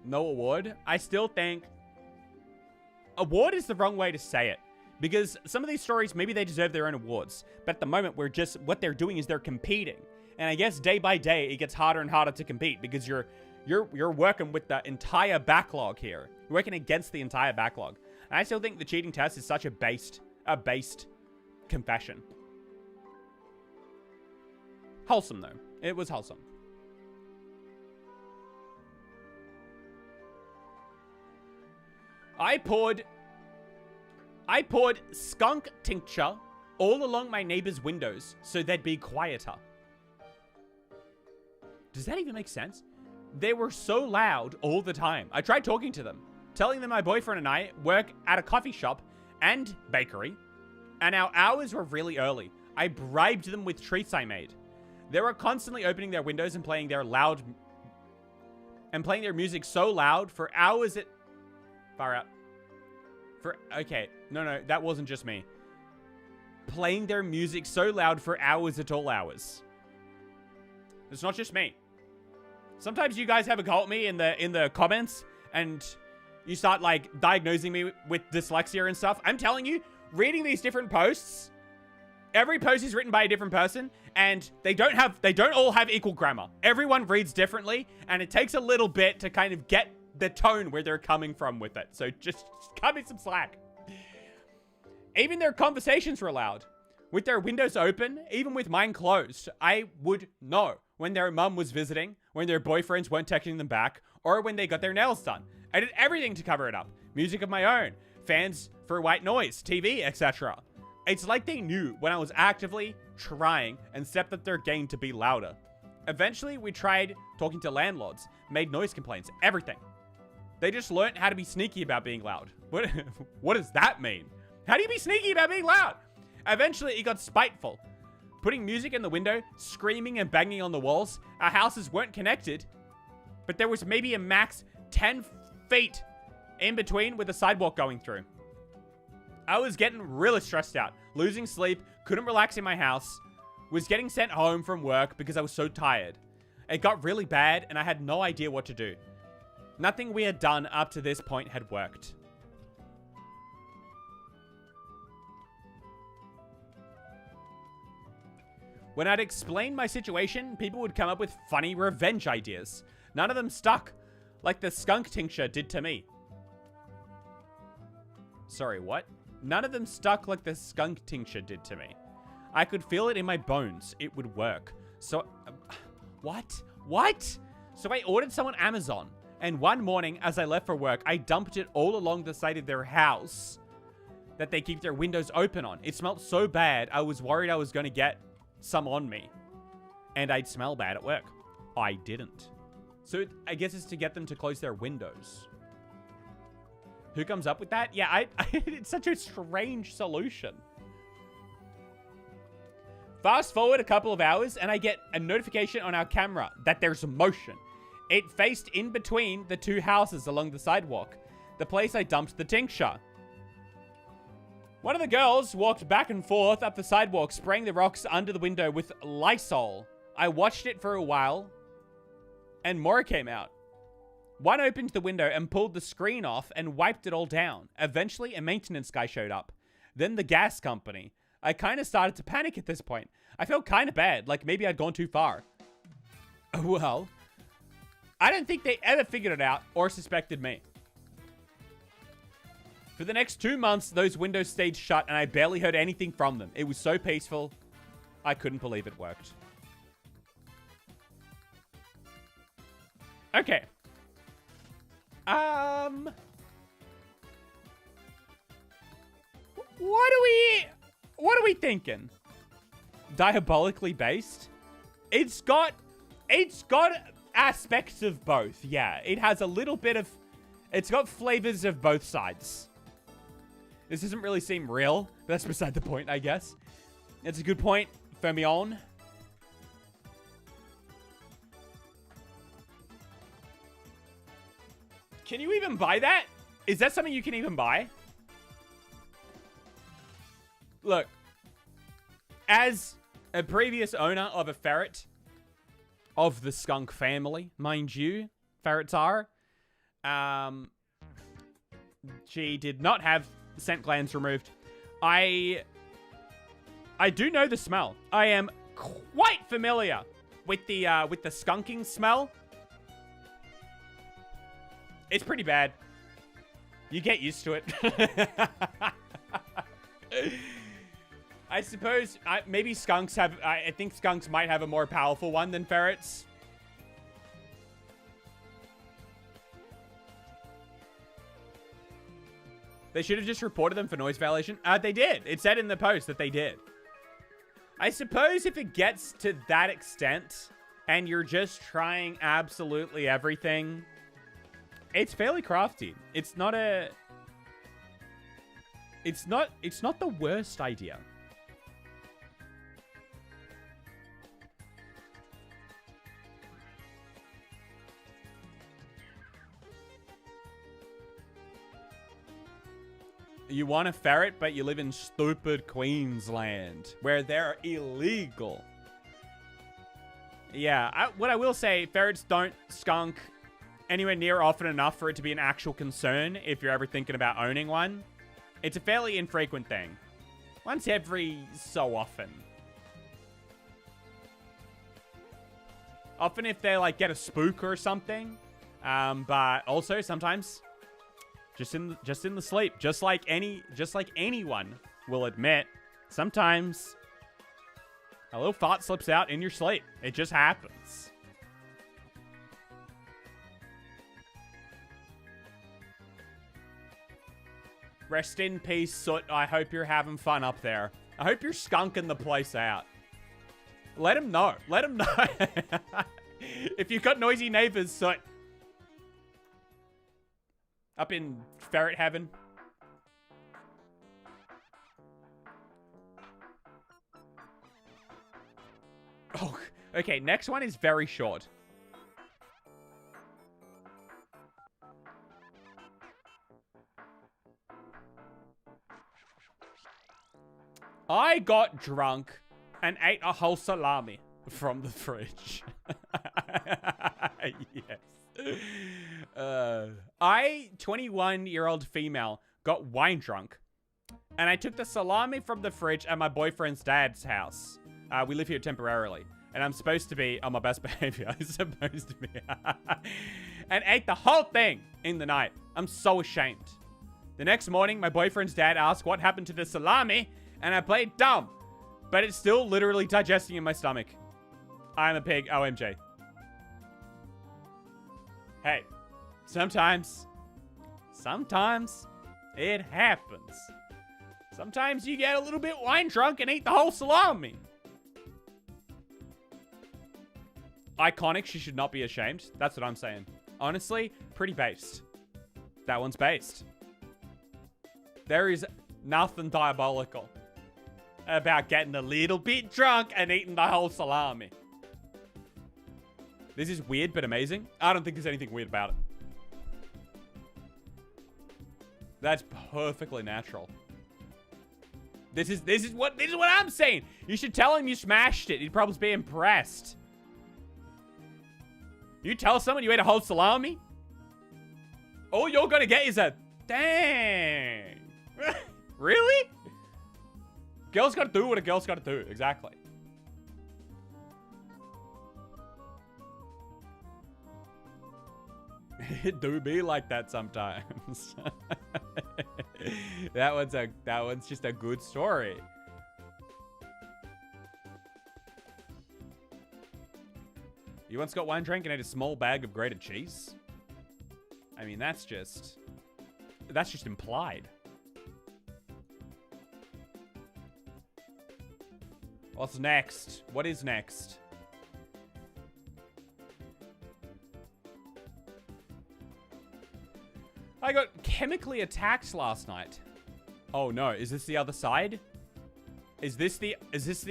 Speaker 1: No award. I still think... Award is the wrong way to say it. Because some of these stories, maybe they deserve their own awards. But at the moment, we're just... What they're doing is they're competing. And I guess day by day, it gets harder and harder to compete. Because you're working with the entire backlog here. You're working against the entire backlog. And I still think the cheating test is such a based confession. Wholesome, though. It was wholesome. I poured skunk tincture all along my neighbor's windows so they'd be quieter. Does that even make sense? They were so loud all the time. I tried talking to them, telling them my boyfriend and I work at a coffee shop and bakery, and our hours were really early. I bribed them with treats I made. They were constantly opening their windows and playing their music so loud for hours at... Far out. Okay, no, that wasn't just me. Playing their music so loud for hours at all hours. It's not just me. Sometimes you guys have a go at me in the comments and you start like diagnosing me with dyslexia and stuff. I'm telling you, reading these different posts, every post is written by a different person and they don't all have equal grammar. Everyone reads differently and it takes a little bit to kind of get the tone where they're coming from with it. So just cut me some slack. Even their conversations were loud. With their windows open, even with mine closed, I would know when their mum was visiting, when their boyfriends weren't texting them back, or when they got their nails done. I did everything to cover it up. Music of my own, fans for white noise, TV, etc. It's like they knew when I was actively trying and stepped up their game to be louder. Eventually, we tried talking to landlords, made noise complaints, everything. They just learned how to be sneaky about being loud. What does that mean? How do you be sneaky about being loud? Eventually, it got spiteful. Putting music in the window, screaming and banging on the walls. Our houses weren't connected, but there was maybe a max 10 feet in between with a sidewalk going through. I was getting really stressed out, losing sleep, couldn't relax in my house, was getting sent home from work because I was so tired. It got really bad and I had no idea what to do. Nothing we had done up to this point had worked. When I'd explain my situation, people would come up with funny revenge ideas. None of them stuck, like the skunk tincture did to me. Sorry, what? None of them stuck like the skunk tincture did to me. I could feel it in my bones. It would work. So, what? What? So I ordered some on Amazon, and one morning as I left for work, I dumped it all along the side of their house that they keep their windows open on. It smelled so bad, I was worried I was going to get some on me, and I'd smell bad at work. I didn't. So I guess it's to get them to close their windows. Who comes up with that? Yeah, it's such a strange solution. Fast forward a couple of hours, and I get a notification on our camera that there's motion. It faced in between the two houses along the sidewalk, the place I dumped the tincture. One of the girls walked back and forth up the sidewalk, spraying the rocks under the window with Lysol. I watched it for a while, and more came out. One opened the window and pulled the screen off and wiped it all down. Eventually, a maintenance guy showed up. Then the gas company. I kind of started to panic at this point. I felt kind of bad, like maybe I'd gone too far. Well, I don't think they ever figured it out or suspected me. For the next 2 months, those windows stayed shut and I barely heard anything from them. It was so peaceful, I couldn't believe it worked. Okay. What are we thinking? Diabolically based? It's got aspects of both. Yeah, it has a little bit of, it's got flavors of both sides. This doesn't really seem real, but that's beside the point, I guess. It's a good point, Fermion. Can you even buy that? Is that something you can even buy? Look, as a previous owner of a ferret of the skunk family, mind you, ferrets are, she did not have scent glands removed. I do know the smell. I am quite familiar with the skunking smell. It's pretty bad. You get used to it. I suppose maybe skunks have... I think skunks might have a more powerful one than ferrets. They should have just reported them for noise violation. They did. It said in the post that they did. I suppose if it gets to that extent and you're just trying absolutely everything, it's fairly crafty. It's not a... It's not the worst idea. You want a ferret, but you live in stupid Queensland, where they're illegal. Yeah, what I will say, ferrets don't skunk anywhere near often enough for it to be an actual concern if you're ever thinking about owning one. It's a fairly infrequent thing. Once every so often. Often if they, like, get a spook or something. But also sometimes... Just in the sleep, just like anyone will admit, sometimes a little thought slips out in your sleep. It just happens. Rest in peace, Soot. I hope you're having fun up there. I hope you're skunking the place out. Let him know. Let him know. If you've got noisy neighbors, Soot. Up in ferret heaven. Oh, okay. Next one is very short. I got drunk and ate a whole salami from the fridge. Yes. I, 21-year-old female, got wine drunk. And I took the salami from the fridge at my boyfriend's dad's house. We live here temporarily. And I'm supposed to be on my best behavior. I'm supposed to be. And ate the whole thing in the night. I'm so ashamed. The next morning, my boyfriend's dad asked what happened to the salami. And I played dumb. But it's still literally digesting in my stomach. I'm a pig. OMG. Hey. Sometimes it happens. Sometimes you get a little bit wine drunk and eat the whole salami. Iconic, she should not be ashamed. That's what I'm saying. Honestly, pretty based. That one's based. There is nothing diabolical about getting a little bit drunk and eating the whole salami. This is weird but amazing. I don't think there's anything weird about it. That's perfectly natural. This is what I'm saying. You should tell him you smashed it. He'd probably be impressed. You tell someone you ate a whole salami? All you're gonna get is a dang. Really? Girls gotta do what a girl's gotta do. Exactly. It do be like that sometimes. that one's just a good story. You once got wine drunk and ate a small bag of grated cheese? I mean, that's just implied. What's next? What is next? I got chemically attacked last night. Oh no, is this the other side? Is this the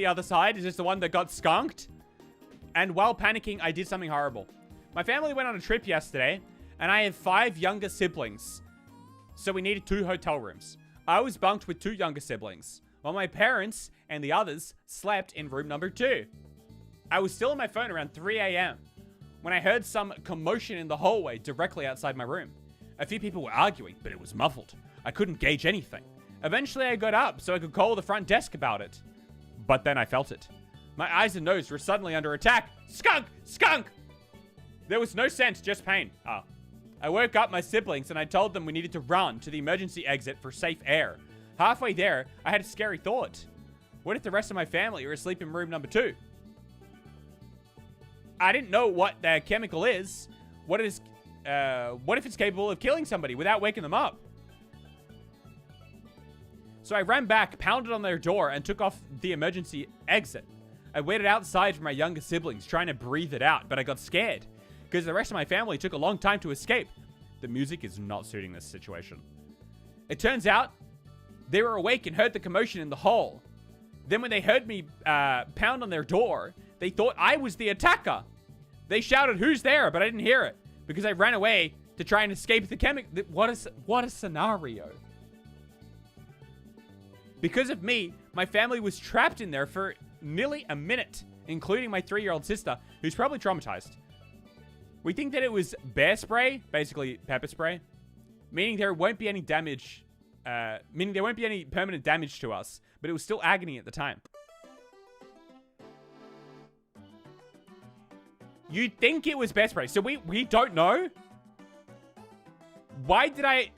Speaker 1: other side? Is this the one that got skunked? And while panicking, I did something horrible. My family went on a trip yesterday, and I have 5 younger siblings. So we needed 2 hotel rooms. I was bunked with 2 younger siblings, while my parents and the others slept in room number 2. I was still on my phone around 3 a.m. when I heard some commotion in the hallway directly outside my room. A few people were arguing, but it was muffled. I couldn't gauge anything. Eventually, I got up so I could call the front desk about it. But then I felt it. My eyes and nose were suddenly under attack. Skunk! Skunk! There was no scent, just pain. I woke up my siblings and I told them we needed to run to the emergency exit for safe air. Halfway there, I had a scary thought. What if the rest of my family are asleep in room number 2? I didn't know what the chemical is. What if it's capable of killing somebody without waking them up? So I ran back, pounded on their door, and took off the emergency exit. I waited outside for my younger siblings, trying to breathe it out, but I got scared, because the rest of my family took a long time to escape. The music is not suiting this situation. It turns out, they were awake and heard the commotion in the hall. Then when they heard me pound on their door, they thought I was the attacker. They shouted, "Who's there?" but I didn't hear it, because I ran away to try and escape the chemical. What a scenario. Because of me, my family was trapped in there for nearly a minute, including my 3-year-old sister, who's probably traumatized. We think that it was bear spray, basically pepper spray, meaning there won't be any damage, meaning there won't be any permanent damage to us, but it was still agony at the time. You'd think it was bear spray, so we don't know. Why did I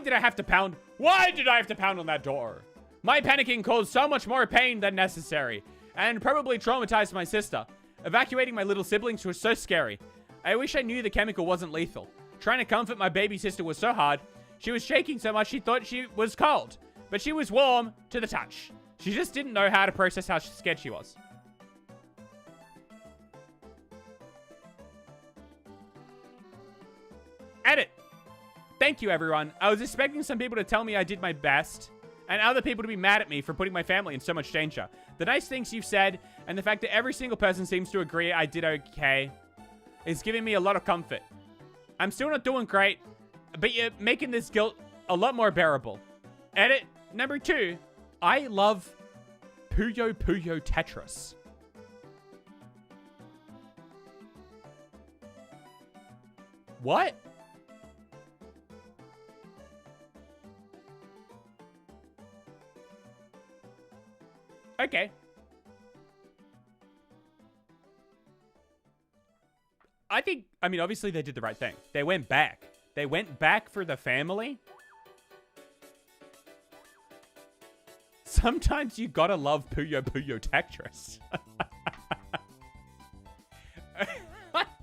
Speaker 1: have to pound? Why did I have to pound on that door? My panicking caused so much more pain than necessary, and probably traumatized my sister. Evacuating my little siblings was so scary. I wish I knew the chemical wasn't lethal. Trying to comfort my baby sister was so hard. She was shaking so much she thought she was cold, but she was warm to the touch. She just didn't know how to process how scared she was. Edit. Thank you, everyone. I was expecting some people to tell me I did my best, and other people to be mad at me for putting my family in so much danger. The nice things you've said, and the fact that every single person seems to agree I did okay, is giving me a lot of comfort. I'm still not doing great, but you're making this guilt a lot more bearable. Edit number 2. I love Puyo Puyo Tetris. What? Okay. I mean, obviously they did the right thing. They went back. They went back for the family. Sometimes you gotta love Puyo Puyo Tetris.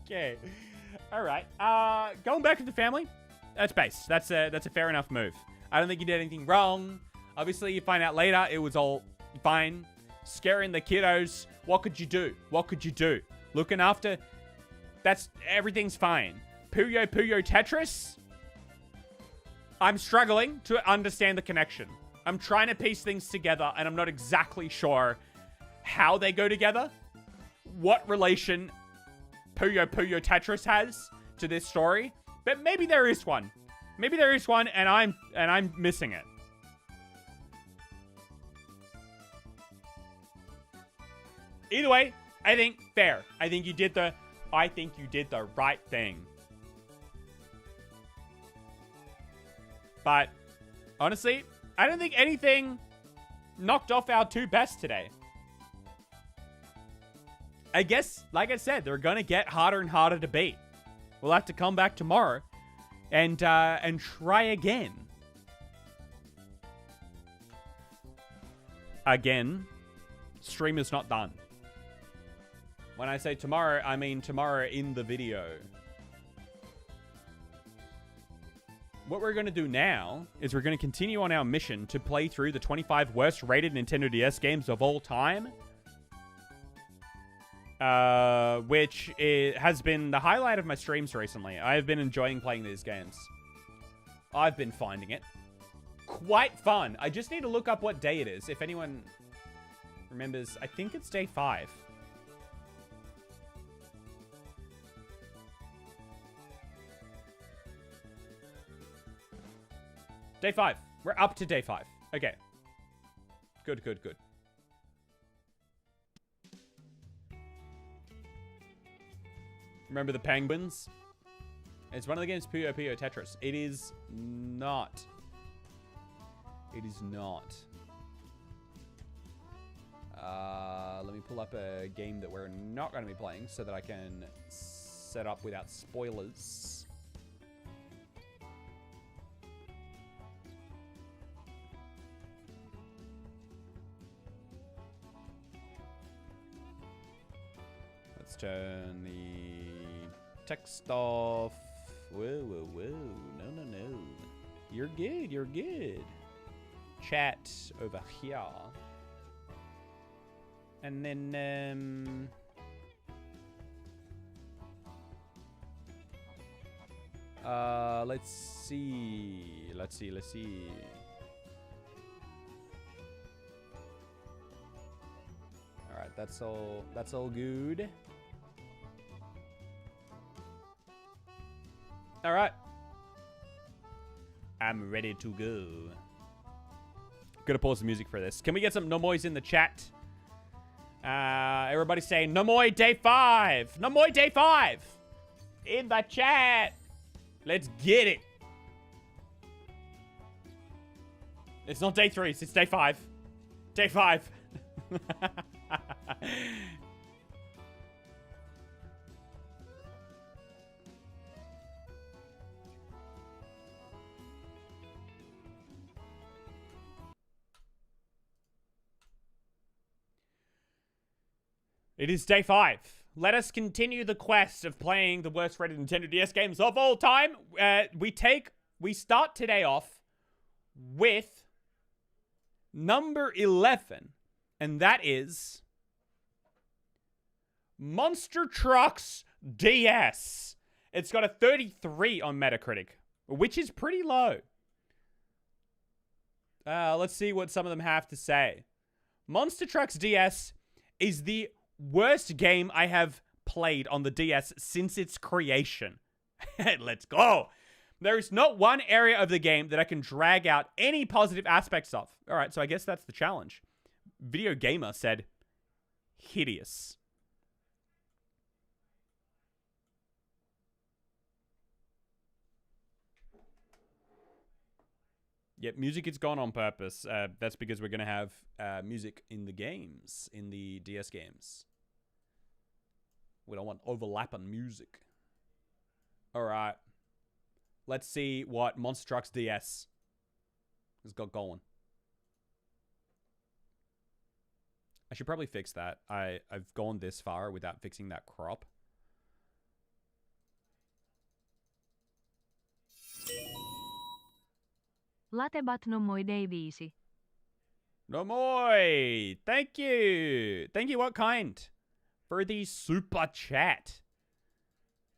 Speaker 1: Okay. All right. Going back to the family. That's base. That's a fair enough move. I don't think you did anything wrong. Obviously, you find out later it was all fine. Scaring the kiddos. What could you do? What could you do? Looking after... everything's fine. Puyo Puyo Tetris? I'm struggling to understand the connection. I'm trying to piece things together, and I'm not exactly sure how they go together. What relation Puyo Puyo Tetris has to this story. But maybe there is one. Maybe there is one, and I'm missing it. Either way, I think fair. I think you did the right thing. But honestly, I don't think anything knocked off our two best today. I guess, like I said, they're gonna get harder and harder to beat. We'll have to come back tomorrow and try again. Again, stream is not done. When I say tomorrow, I mean tomorrow in the video. What we're going to do now is we're going to continue on our mission to play through the 25 worst rated Nintendo DS games of all time. Which has been the highlight of my streams recently. I've been enjoying playing these games. I've been finding it quite fun. I just need to look up what day it is. If anyone remembers, I think it's day 5. Day 5. We're up to day 5. Okay. Good, good, good. Remember the penguins? It's one of the games Puyo Puyo Tetris. It is not. It is not. Let me pull up a game that we're not going to be playing so that I can set up without spoilers. Let's turn the text off. Whoa, whoa, whoa. No, no, no. You're good. You're good. Chat over here. And then, let's see. Let's see. All right, that's all good. All right. I'm ready to go. Gonna pause the music for this. Can we get some nomoys in the chat? Everybody say Nomoy day 5. Nomoy day 5 in the chat. Let's get it. It's not day 3. It's day 5. Day 5. It is day 5. Let us continue the quest of playing the worst rated Nintendo DS games of all time. We start today off with number 11, and that is Monster Trucks DS. It's got a 33 on Metacritic, which is pretty low. Let's see what some of them have to say. Monster Trucks DS is the worst game I have played on the DS since its creation. Let's go. There is not one area of the game that I can drag out any positive aspects of. All right, so I guess that's the challenge. Video Gamer said hideous. Yep, music is gone on purpose. That's because we're going to have music in the games, in the DS games. We don't want overlapping music. All right. Let's see what Monster Trucks DS has got going. I should probably fix that. I've gone this far without fixing that crop.
Speaker 2: Latebat no moi day 5.
Speaker 1: No moi! Thank you! Thank you, what kind? For the super chat.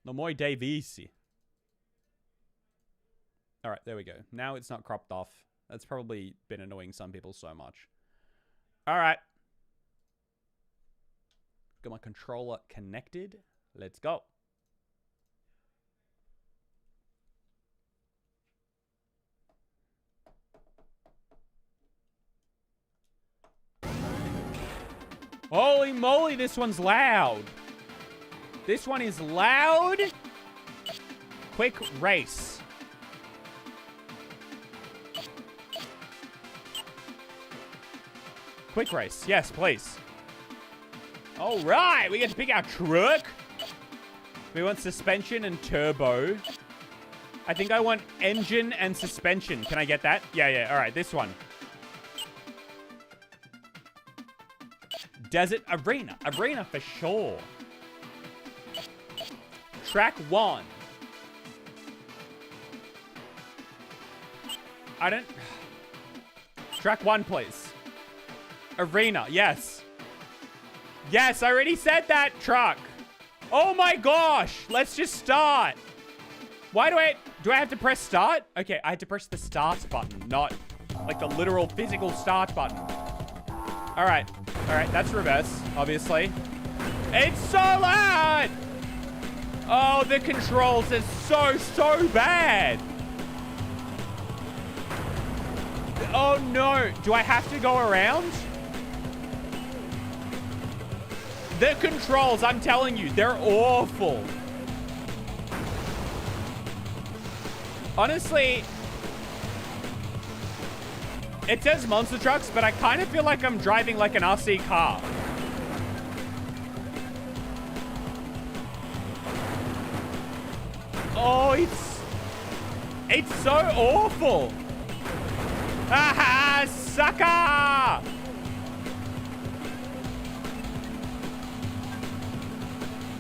Speaker 1: No moi day 5. Alright, there we go. Now it's not cropped off. That's probably been annoying some people so much. Alright. Got my controller connected. Let's go. Holy moly, this one's loud. This one is loud. Quick race. Quick race. Yes, please. All right, we get to pick our truck. We want suspension and turbo. I think I want engine and suspension. Can I get that? Yeah. All right, this one. Desert Arena. Arena for sure. Track 1. I don't... Track 1, please. Arena, yes. Yes, I already said that, truck. Oh my gosh. Let's just start. Why do I have to press start? Okay, I had to press the start button, not like the literal physical start button. All right, that's reverse, obviously. It's so loud. Oh, the controls are so bad. Oh no, do I have to go around? The controls, I'm telling you, they're awful. Honestly, it says monster trucks, but I kind of feel like I'm driving like an RC car. Oh, it's so awful. Aha, sucker!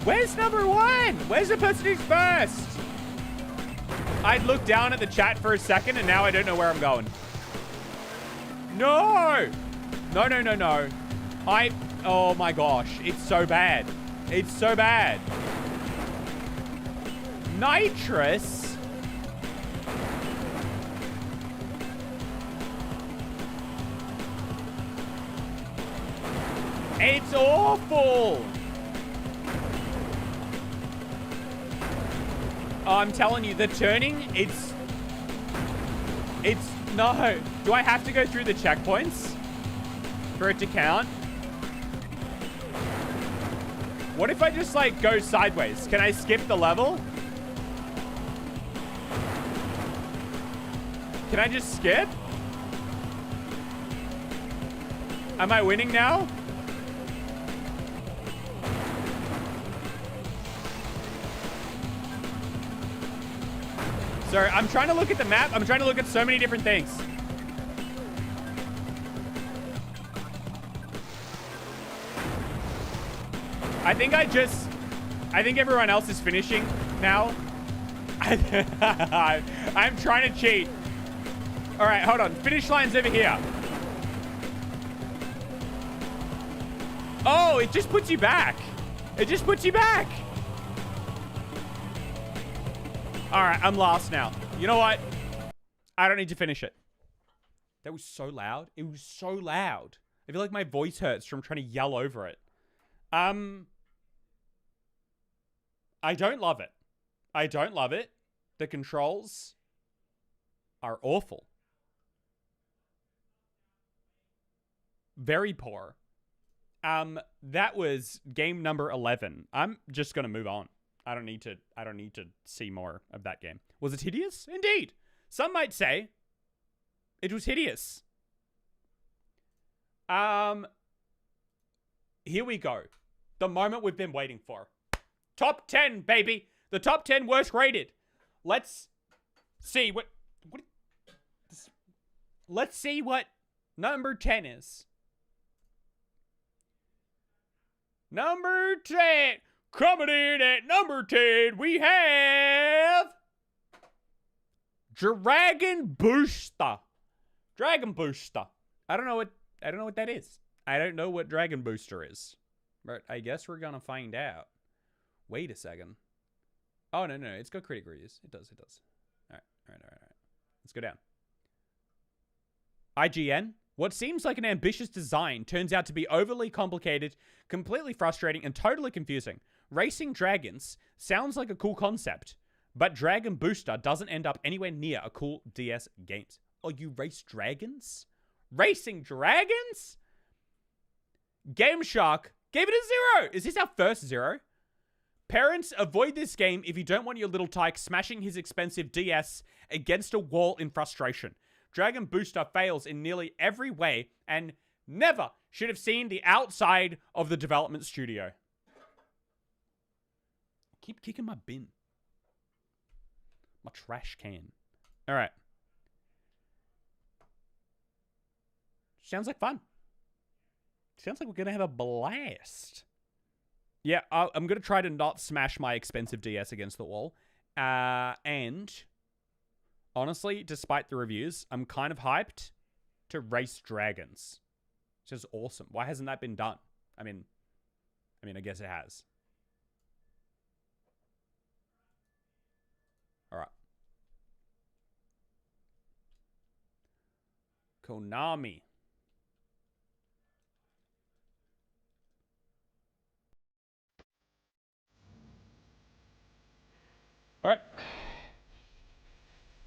Speaker 1: Where's number 1? Where's the person who's first? I'd look down at the chat for a second and now I don't know where I'm going. No! No. Oh my gosh. It's so bad. It's so bad. Nitrous? It's awful. Oh, I'm telling you, the turning, it's no. Do I have to go through the checkpoints for it to count? What if I just like go sideways? Can I skip the level? Can I just skip? Am I winning now? Sorry, I'm trying to look at the map. I'm trying to look at so many different things. I think everyone else is finishing now. I'm trying to cheat. All right, hold on. Finish line's over here. Oh, it just puts you back. It just puts you back. All right, I'm last now. You know what? I don't need to finish it. That was so loud. It was so loud. I feel like my voice hurts from trying to yell over it. I don't love it. I don't love it. The controls are awful. Very poor. That was game number 11. I'm just gonna move on. I don't need to see more of that game. Was it hideous? Indeed. Some might say it was hideous. Here we go. The moment we've been waiting for. Top 10, baby. The top 10 worst rated. Let's see what let's see what number 10 is. Number 10. Coming in at number 10, we have Dragon Booster. Dragon Booster. I don't know what that is. I don't know what Dragon Booster is. But I guess we're gonna find out. Wait a second. Oh, no. It's got critic reviews. It does. All right. Let's go down. IGN. What seems like an ambitious design turns out to be overly complicated, completely frustrating, and totally confusing. Racing dragons sounds like a cool concept, but Dragon Booster doesn't end up anywhere near a cool DS game. Oh, you race dragons? Racing dragons? Game Shark gave it a 0. Is this our first 0? Parents, avoid this game if you don't want your little tyke smashing his expensive DS against a wall in frustration. Dragon Booster fails in nearly every way and never should have seen the outside of the development studio. Keep kicking my bin. My trash can. All right. Sounds like fun. Sounds like we're going to have a blast. Yeah, I'm going to try to not smash my expensive DS against the wall. And honestly, despite the reviews, I'm kind of hyped to race dragons. It's just awesome. Why hasn't that been done? I mean, I guess it has. All right. Konami. All right.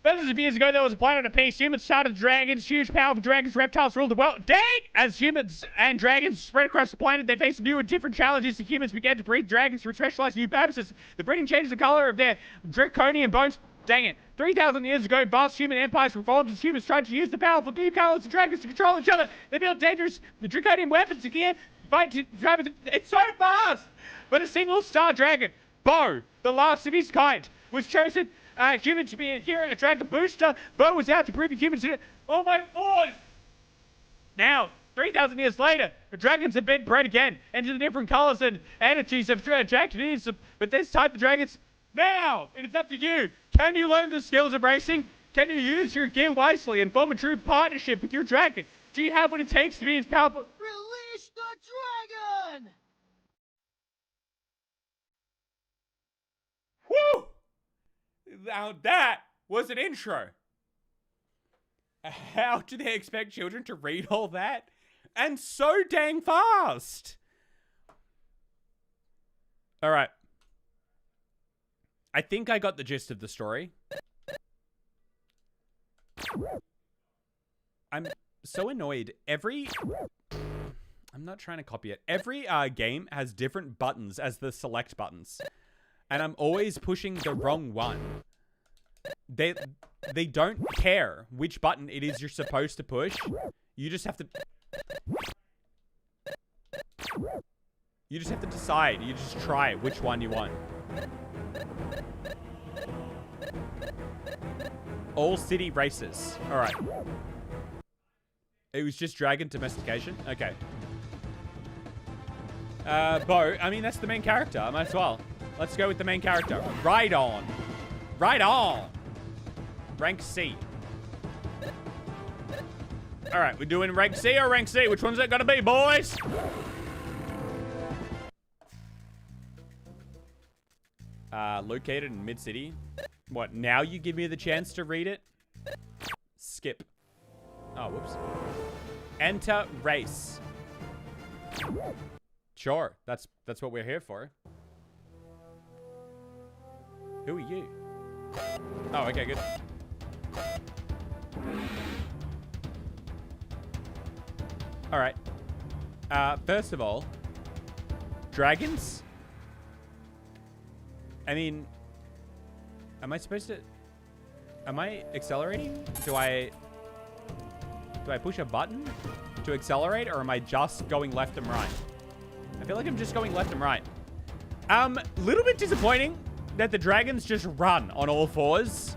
Speaker 1: Thousands of years ago, there was a planet of peace. Humans started dragons. Huge, powerful dragons. Reptiles ruled the world. Dang! As humans and dragons spread across the planet, they faced new and different challenges. The humans began to breed dragons for specialized new purposes. The breeding changed the color of their draconian bones. Dang it. 3,000 years ago, vast human empires were formed as humans tried to use the powerful new colors of dragons to control each other. They built dangerous draconian weapons again. It's so fast! But a single star dragon, Bo, the last of his kind, was chosen human to be a hero, a dragon booster. Bo was out to prove the humans. Oh my lord! Now, 3,000 years later, the dragons have been bred again into the different colors and energies of dragons. But this type of dragons, now, it is up to you. Can you learn the skills of racing? Can you use your gear wisely and form a true partnership with your dragon? Do you have what it takes to be as powerful?
Speaker 3: Release the dragon!
Speaker 1: Woo! Now that was an intro. How do they expect children to read all that? And so dang fast. All right. I think I got the gist of the story. I'm so annoyed. I'm not trying to copy it. Every game has different buttons as the select buttons. And I'm always pushing the wrong one. They don't care which button it is you're supposed to push. You just have to... You just have to decide. You just try which one you want. All city races. Alright. It was just dragon domestication? Okay. Bo, I mean, that's the main character. I might as well. Let's go with the main character. Right on. Right on. Rank C. Alright, we're doing rank C or rank C? Which one's it gonna be, boys? Located in mid-city. What, now you give me the chance to read it? Skip. Oh, whoops. Enter race. Sure, that's what we're here for. Who are you? Oh, okay, good. Alright. First of all, dragons? I mean, am I supposed to... Am I accelerating? Do I push a button to accelerate, or am I just going left and right? I feel like I'm just going left and right. Little bit disappointing that the dragons just run on all fours.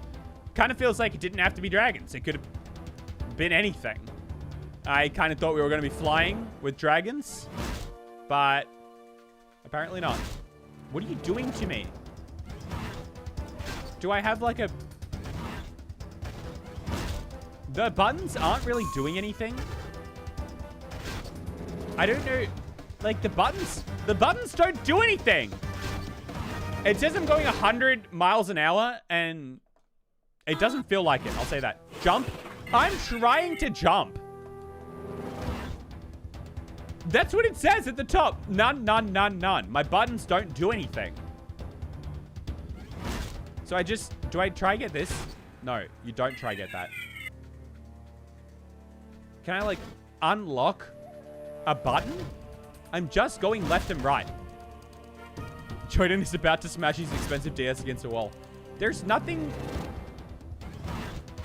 Speaker 1: Kind of feels like it didn't have to be dragons. It could have been anything. I kind of thought we were going to be flying with dragons, but apparently not. What are you doing to me? Do I have like a... The buttons aren't really doing anything. I don't know. Like, the buttons don't do anything. It says I'm going 100 miles an hour, and it doesn't feel like it. I'll say that. Jump. I'm trying to jump. That's what it says at the top. None, none, none, none. My buttons don't do anything. So I just... Do I try get this? No, you don't try get that. Can I, like, unlock a button? I'm just going left and right. Joinen is about to smash his expensive DS against a wall. There's nothing...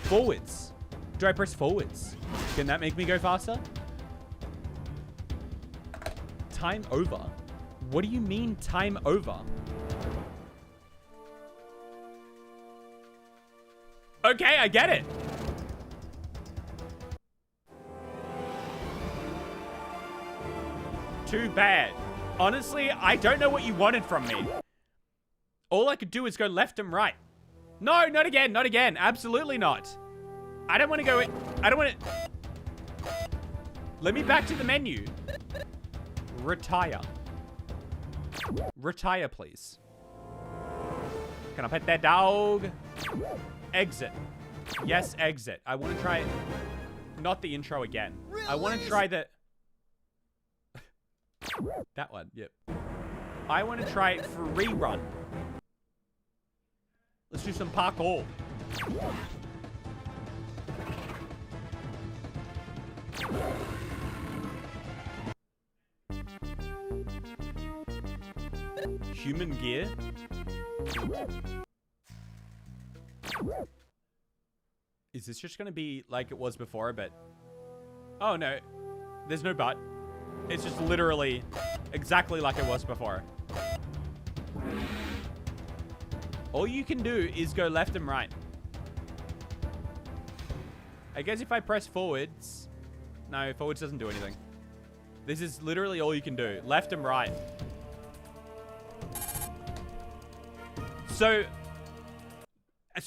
Speaker 1: Forwards. Do I press forwards? Can that make me go faster? Time over? What do you mean time over? Okay, I get it. Too bad. Honestly, I don't know what you wanted from me. All I could do is go left and right. No, not again, not again. Absolutely not. I don't want to go... I don't want to... Let me back to the menu. Retire. Retire, please. Can I pet that dog? Exit. Yes, exit. I want to try... Not the intro again. I want to try the... That one, yep. I want to try free run. Let's do some parkour. Human gear. Is this just going to be like it was before, but... Oh, no. There's no but. It's just literally exactly like it was before. All you can do is go left and right. I guess if I press forwards... No, forwards doesn't do anything. This is literally all you can do. Left and right. So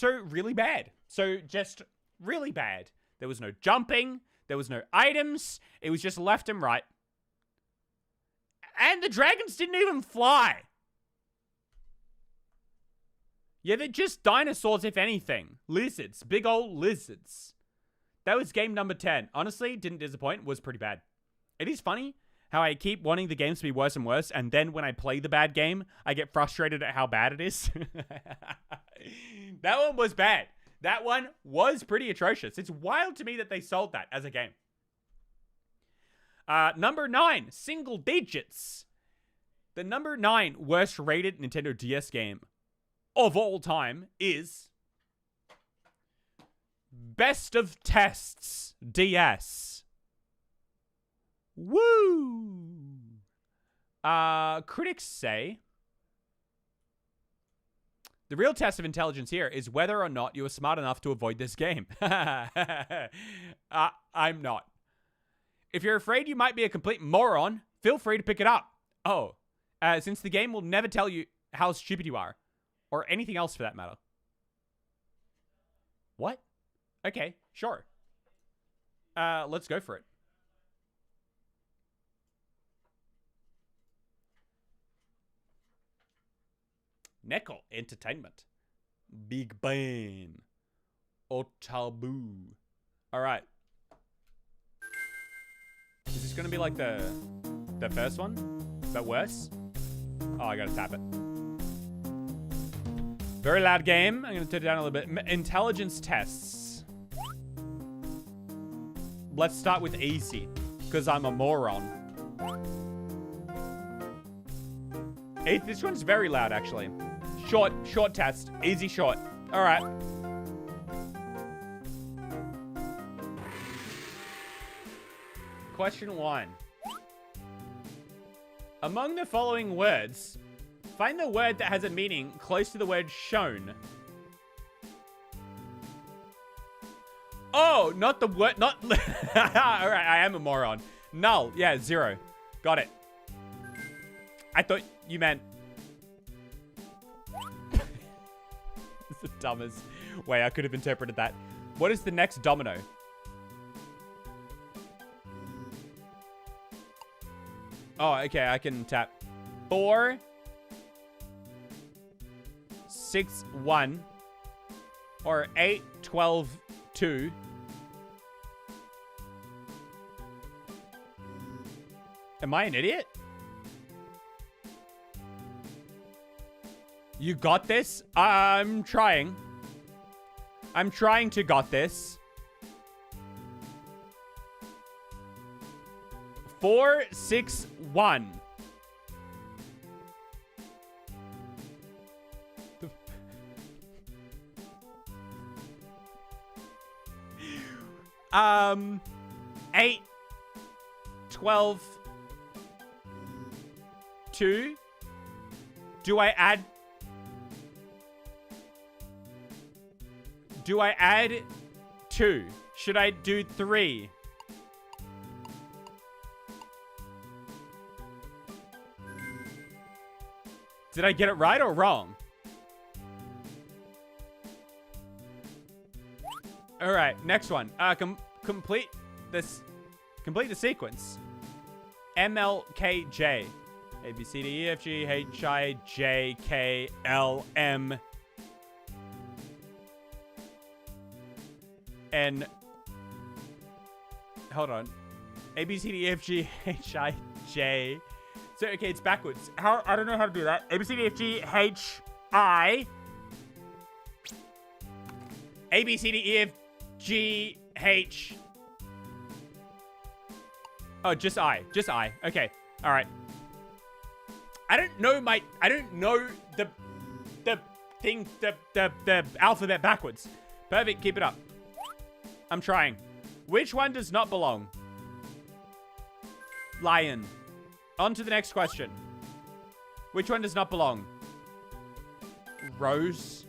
Speaker 1: really bad. So just really bad. There was no jumping. There was no items. It was just left and right. And the dragons didn't even fly. Yeah, they're just dinosaurs, if anything. Lizards. Big old lizards. That was game number 10. Honestly, didn't disappoint. Was pretty bad. It is funny how I keep wanting the games to be worse and worse, and then when I play the bad game, I get frustrated at how bad it is. That one was bad. That one was pretty atrocious. It's wild to me that they sold that as a game. Number 9, single digits. The number 9 worst rated Nintendo DS game of all time is Best of Tests DS. Woo! Critics say the real test of intelligence here is whether or not you are smart enough to avoid this game. I'm not. If you're afraid you might be a complete moron, feel free to pick it up. Oh, since the game will never tell you how stupid you are, or anything else for that matter. What? Okay, sure. Let's go for it. Nickel Entertainment. Big Bang. Otabu. Alright. Is this gonna be like the first one? But worse? Oh, I gotta tap it. Very loud game. I'm gonna turn it down a little bit. Intelligence tests. Let's start with easy, because I'm a moron. This one's very loud, actually. Short test. Easy short. All right. Question 1. Among the following words, find the word that has a meaning close to the word shown. Oh, not the word, not... All right, I am a moron. Null. Yeah, 0. Got it. I thought you meant... It's the dumbest way I could have interpreted that. What is the next domino? Oh, okay, I can tap. 4, 6, 1, or 8, 12, 2. Am I an idiot? You got this? I'm trying. I'm trying to got this. 4, 6, 1. Um, 8, 12, 2. Do I add 2? Should I do 3? Did I get it right or wrong? All right, next one. Complete the sequence. MLKJ. A B C D E F G H I J K L M N. Hold on. A B C D E F G H I J. So okay, it's backwards. I don't know how to do that. A B C D F G H I. A B C D E F G H. Oh, just I. Just I. Okay. All right. I don't know the thing, the alphabet backwards. Perfect. Keep it up. I'm trying. Which one does not belong? Lion. On to the next question. Which one does not belong? Rose.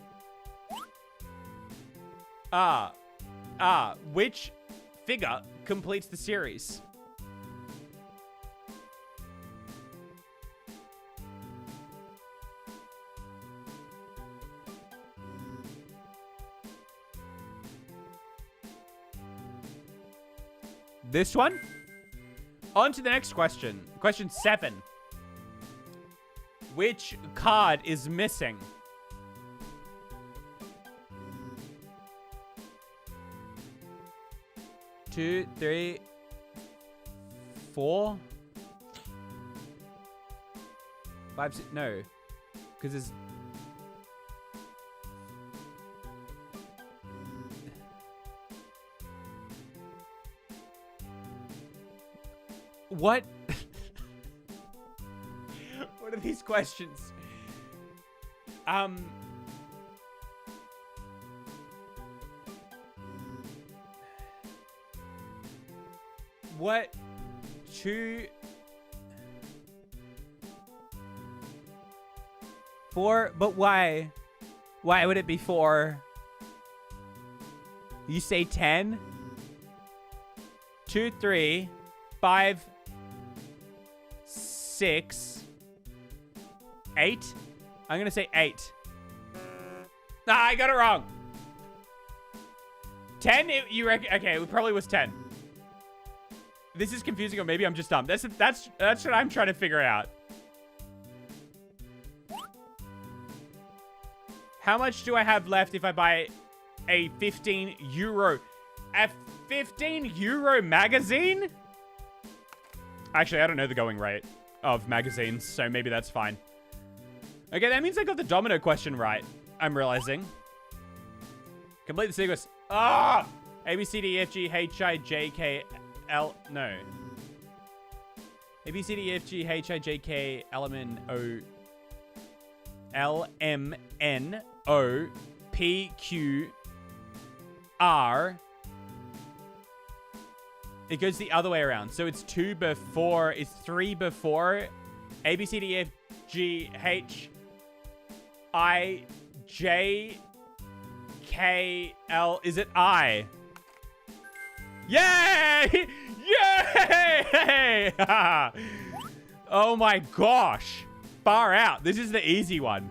Speaker 1: Which figure completes the series? This one? On to the next question. Question 7. Which card is missing? Two, 3, 4, 5, 6. No, because there's... What? What are these questions? What? 2, 4, but why? Why would it be 4? You say 10? 2, 3, 5, 6, 8. I'm gonna say 8. Ah, I got it wrong. 10? You reckon? Okay, it probably was 10. This is confusing, or maybe I'm just dumb. That's what I'm trying to figure out. How much do I have left if I buy a 15 euro? A 15 euro magazine? Actually, I don't know the going rate of magazines, so maybe that's fine. Okay, that means I got the domino question right, I'm realizing. Complete the sequence. Ah! A, B, C, D, E, F, G, H, I, J, K, L. No. A, B, C, D, E, F, G, H, I, J, K, L, M, N, O, L, M, N, O, P, Q, R. It goes the other way around. So it's 2 before, it's 3 before A, B, C, D, E, F, G, H, I, J, K, L. Is it I? Yay! Yay! Oh my gosh. Far out. This is the easy one.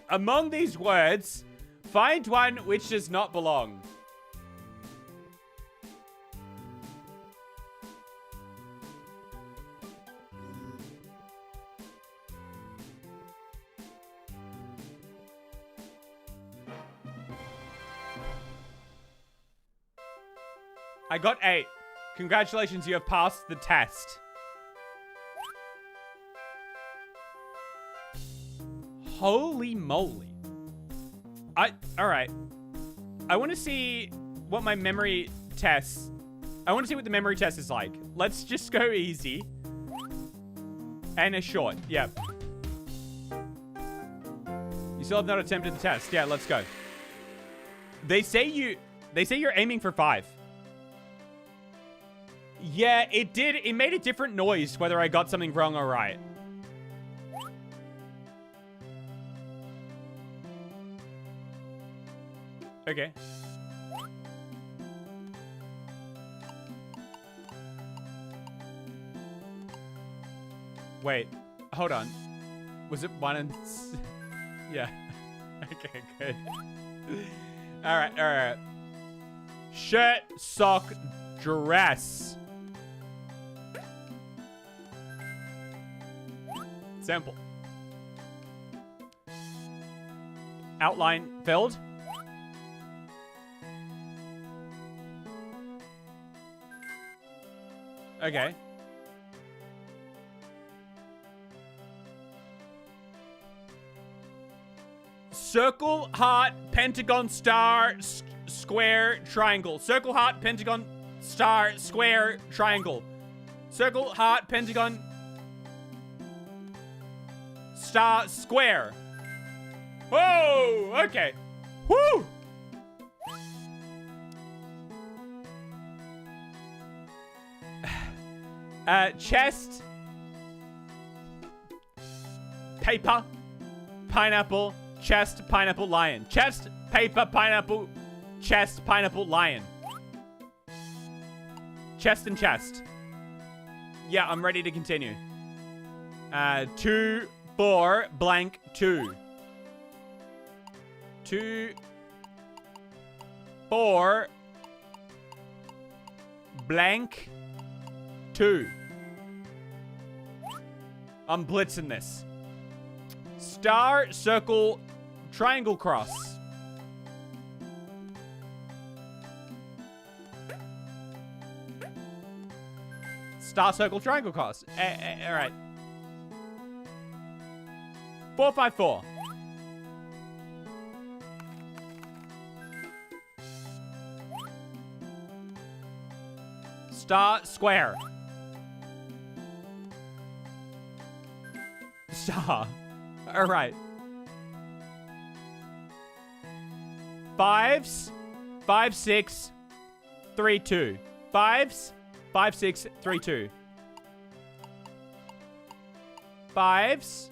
Speaker 1: Among these words, find one which does not belong. I got 8. Congratulations, you have passed the test. Holy moly. Alright. I want to see what my memory tests. I want to see what the memory test is like. Let's just go easy. And a short. Yep. You still have not attempted the test. Yeah, let's go. They say you're aiming for 5. Yeah, it did. It made a different noise whether I got something wrong or right. Okay. Wait. Hold on. Was it 1 and... Yeah. Okay, good. Alright, alright. Shirt, sock, dress. Sample. Outline filled. Okay. Circle, heart, pentagon, star, square, triangle. Circle, heart, pentagon, star, square, triangle. Circle, heart, pentagon, star, square. Whoa! Okay. Woo! Chest. Paper. Pineapple. Chest. Pineapple. Lion. Chest. Paper. Pineapple. Chest. Pineapple. Lion. Chest and chest. Yeah, I'm ready to continue. 2, 4, blank, 2. 2, 4, blank, 2. I'm blitzing this. Star, circle, triangle, cross. Star, circle, triangle, cross. All right. 4, 5, 4. Star, square. Star. All right. 5s, 5, 6, 3, 2. 5s, 5, 6, 3, 2. 5s,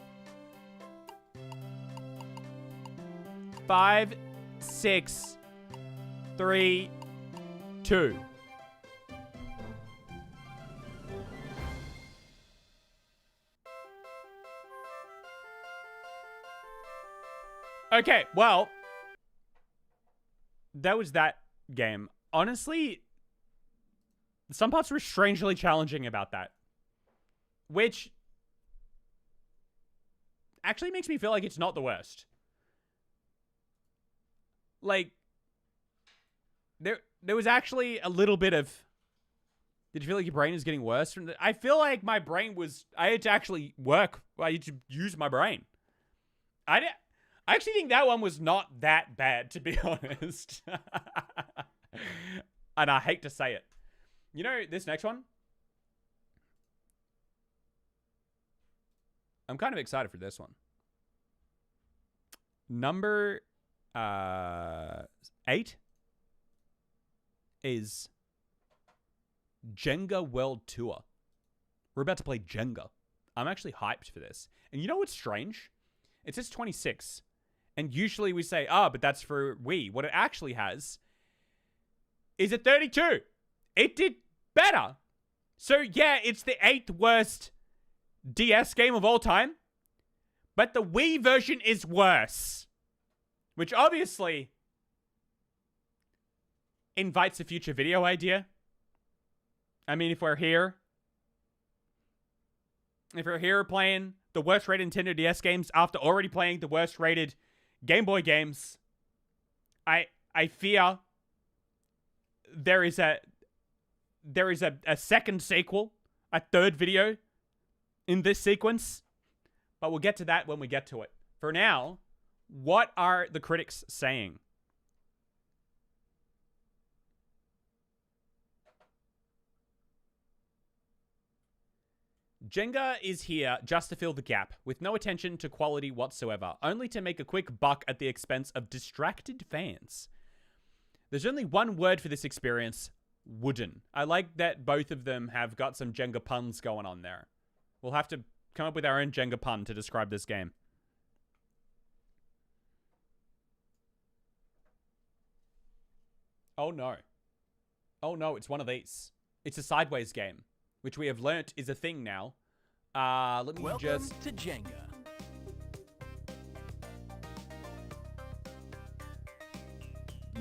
Speaker 1: 5, 6, 3, 2. Okay, well, that was that game. Honestly, some parts were strangely challenging about that. Which actually makes me feel like it's not the worst. Like, there was actually a little bit of... Did you feel like your brain is getting worse? I feel like my brain was... I had to actually work. I had to use my brain. I actually think that one was not that bad, to be honest. And I hate to say it. You know, this next one? I'm kind of excited for this one. Number 8 is Jenga World Tour. We're about to play Jenga. I'm actually hyped for this. And you know what's strange? It says 26. And usually we say, but that's for Wii. What it actually has is a 32. It did better. So yeah, it's the 8th worst DS game of all time. But the Wii version is worse. Which obviously invites a future video idea. I mean, if we're here playing the worst rated Nintendo DS games after already playing the worst rated Game Boy games, I fear there is a second sequel, a third video in this sequence. But we'll get to that when we get to it. For now, what are the critics saying? Jenga is here just to fill the gap, with no attention to quality whatsoever, only to make a quick buck at the expense of distracted fans. There's only one word for this experience: wooden. I like that both of them have got some Jenga puns going on there. We'll have to come up with our own Jenga pun to describe this game. Oh no. Oh no, it's one of these. It's a sideways game, which we have learnt is a thing now. Let me
Speaker 4: Welcome to Jenga.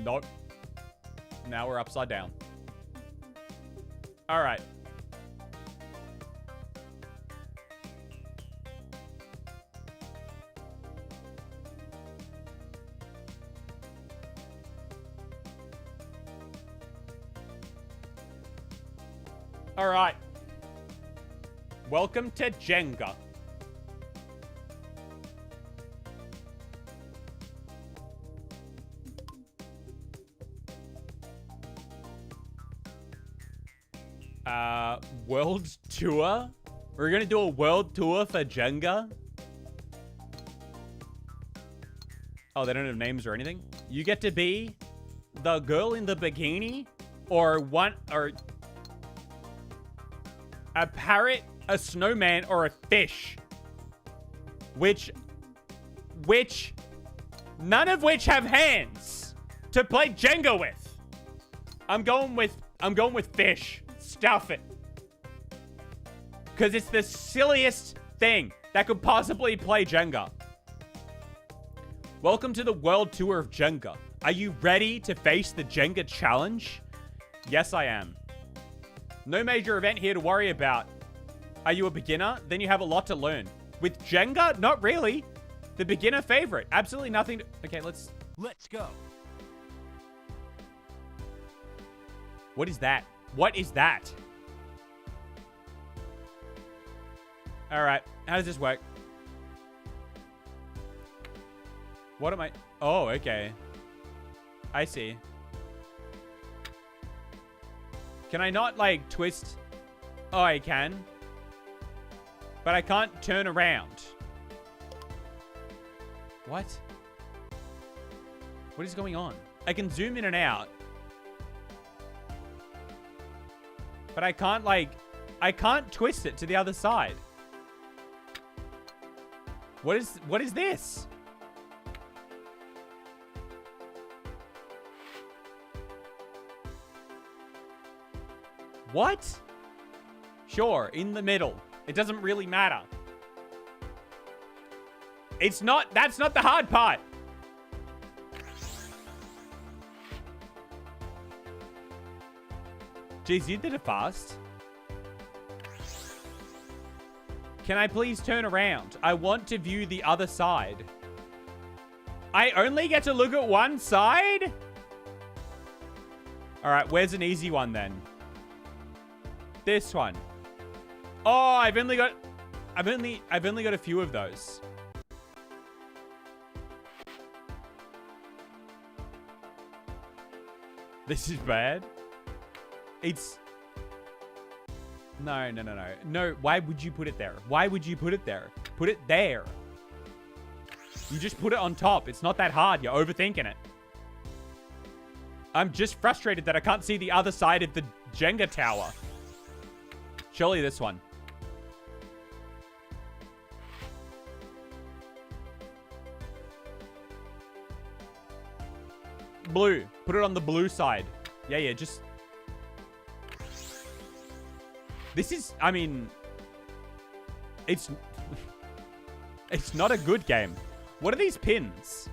Speaker 1: Nope. Now we're upside down. All right. All right. Welcome to Jenga. World tour? We're gonna do a world tour for Jenga? Oh, they don't have names or anything? You get to be the girl in the bikini? Or a parrot, a snowman, or a fish. Which none of which have hands to play Jenga with. I'm going with fish. Stuff it. Because it's the silliest thing that could possibly play Jenga. Welcome to the world tour of Jenga. Are you ready to face the Jenga challenge? Yes, I am. No major event here to worry about. Are you a beginner? Then you have a lot to learn. With Jenga? Not really. The beginner favorite. Absolutely nothing to... Okay, let's
Speaker 4: go.
Speaker 1: What is that? What is that? All right. How does this work? What am I... Oh, okay. I see. Can I not, like, twist? Oh, I can. But I can't turn around. What? What is going on? I can zoom in and out. But I can't, like... I can't twist it to the other side. What is this? What? Sure, in the middle. It doesn't really matter. It's not, that's not the hard part. Jeez, you did it fast. Can I please turn around? I want to view the other side. I only get to look at one side? All right, where's an easy one then? This one. Oh, I've only got a few of those. This is bad. No, no, no, no. No, why would you put it there? Why would you put it there? Put it there. You just put it on top. It's not that hard. You're overthinking it. I'm just frustrated that I can't see the other side of the Jenga tower. Surely this one. Blue. Put it on the blue side. Yeah, just... This is, I mean... It's... It's not a good game. What are these pins?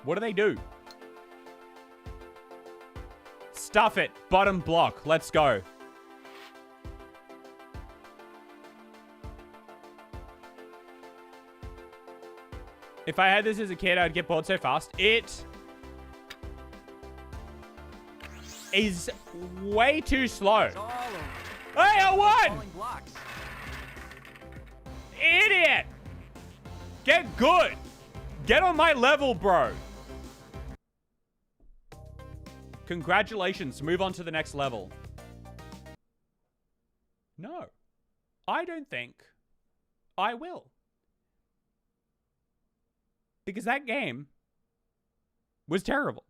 Speaker 1: What do they do? Stuff it. Bottom block. Let's go. If I had this as a kid, I'd get bored so fast. It is way too slow. Hey, I won! Idiot! Get good! Get on my level, bro. Congratulations. Move on to the next level. No. I don't think I will. Because that game was terrible.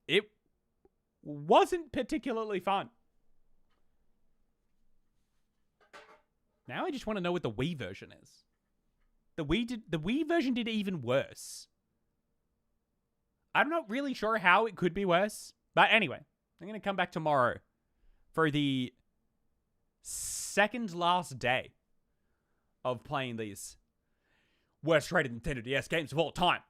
Speaker 1: It wasn't particularly fun. Now I just want to know what the Wii version is. The Wii version did even worse. I'm not really sure how it could be worse. But anyway, I'm going to come back tomorrow for the second last day of playing these worst rated Nintendo DS games of all time.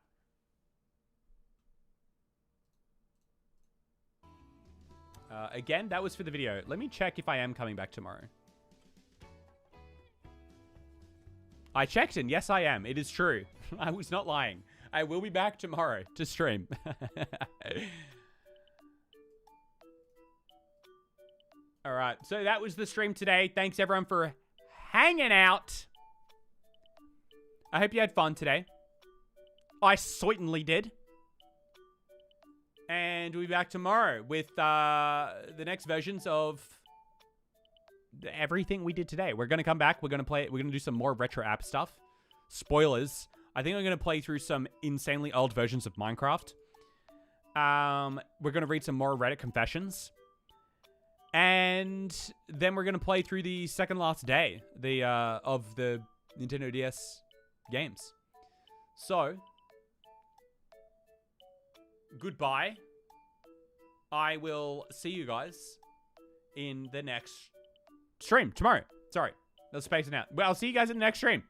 Speaker 1: Again, that was for the video. Let me check if I am coming back tomorrow. I checked and yes, I am. It is true. I was not lying. I will be back tomorrow to stream. All right. So that was the stream today. Thanks everyone for hanging out. I hope you had fun today. I certainly did. And we'll be back tomorrow with the next versions of everything we did today. We're going to come back. We're going to play. We're going to do some more retro app stuff. Spoilers. I think I'm going to play through some insanely old versions of Minecraft. We're going to read some more Reddit confessions. And then we're going to play through the second last day of the Nintendo DS games. So, goodbye. I will see you guys in the next stream tomorrow. Sorry, let's space it out. Well, I'll see you guys in the next stream.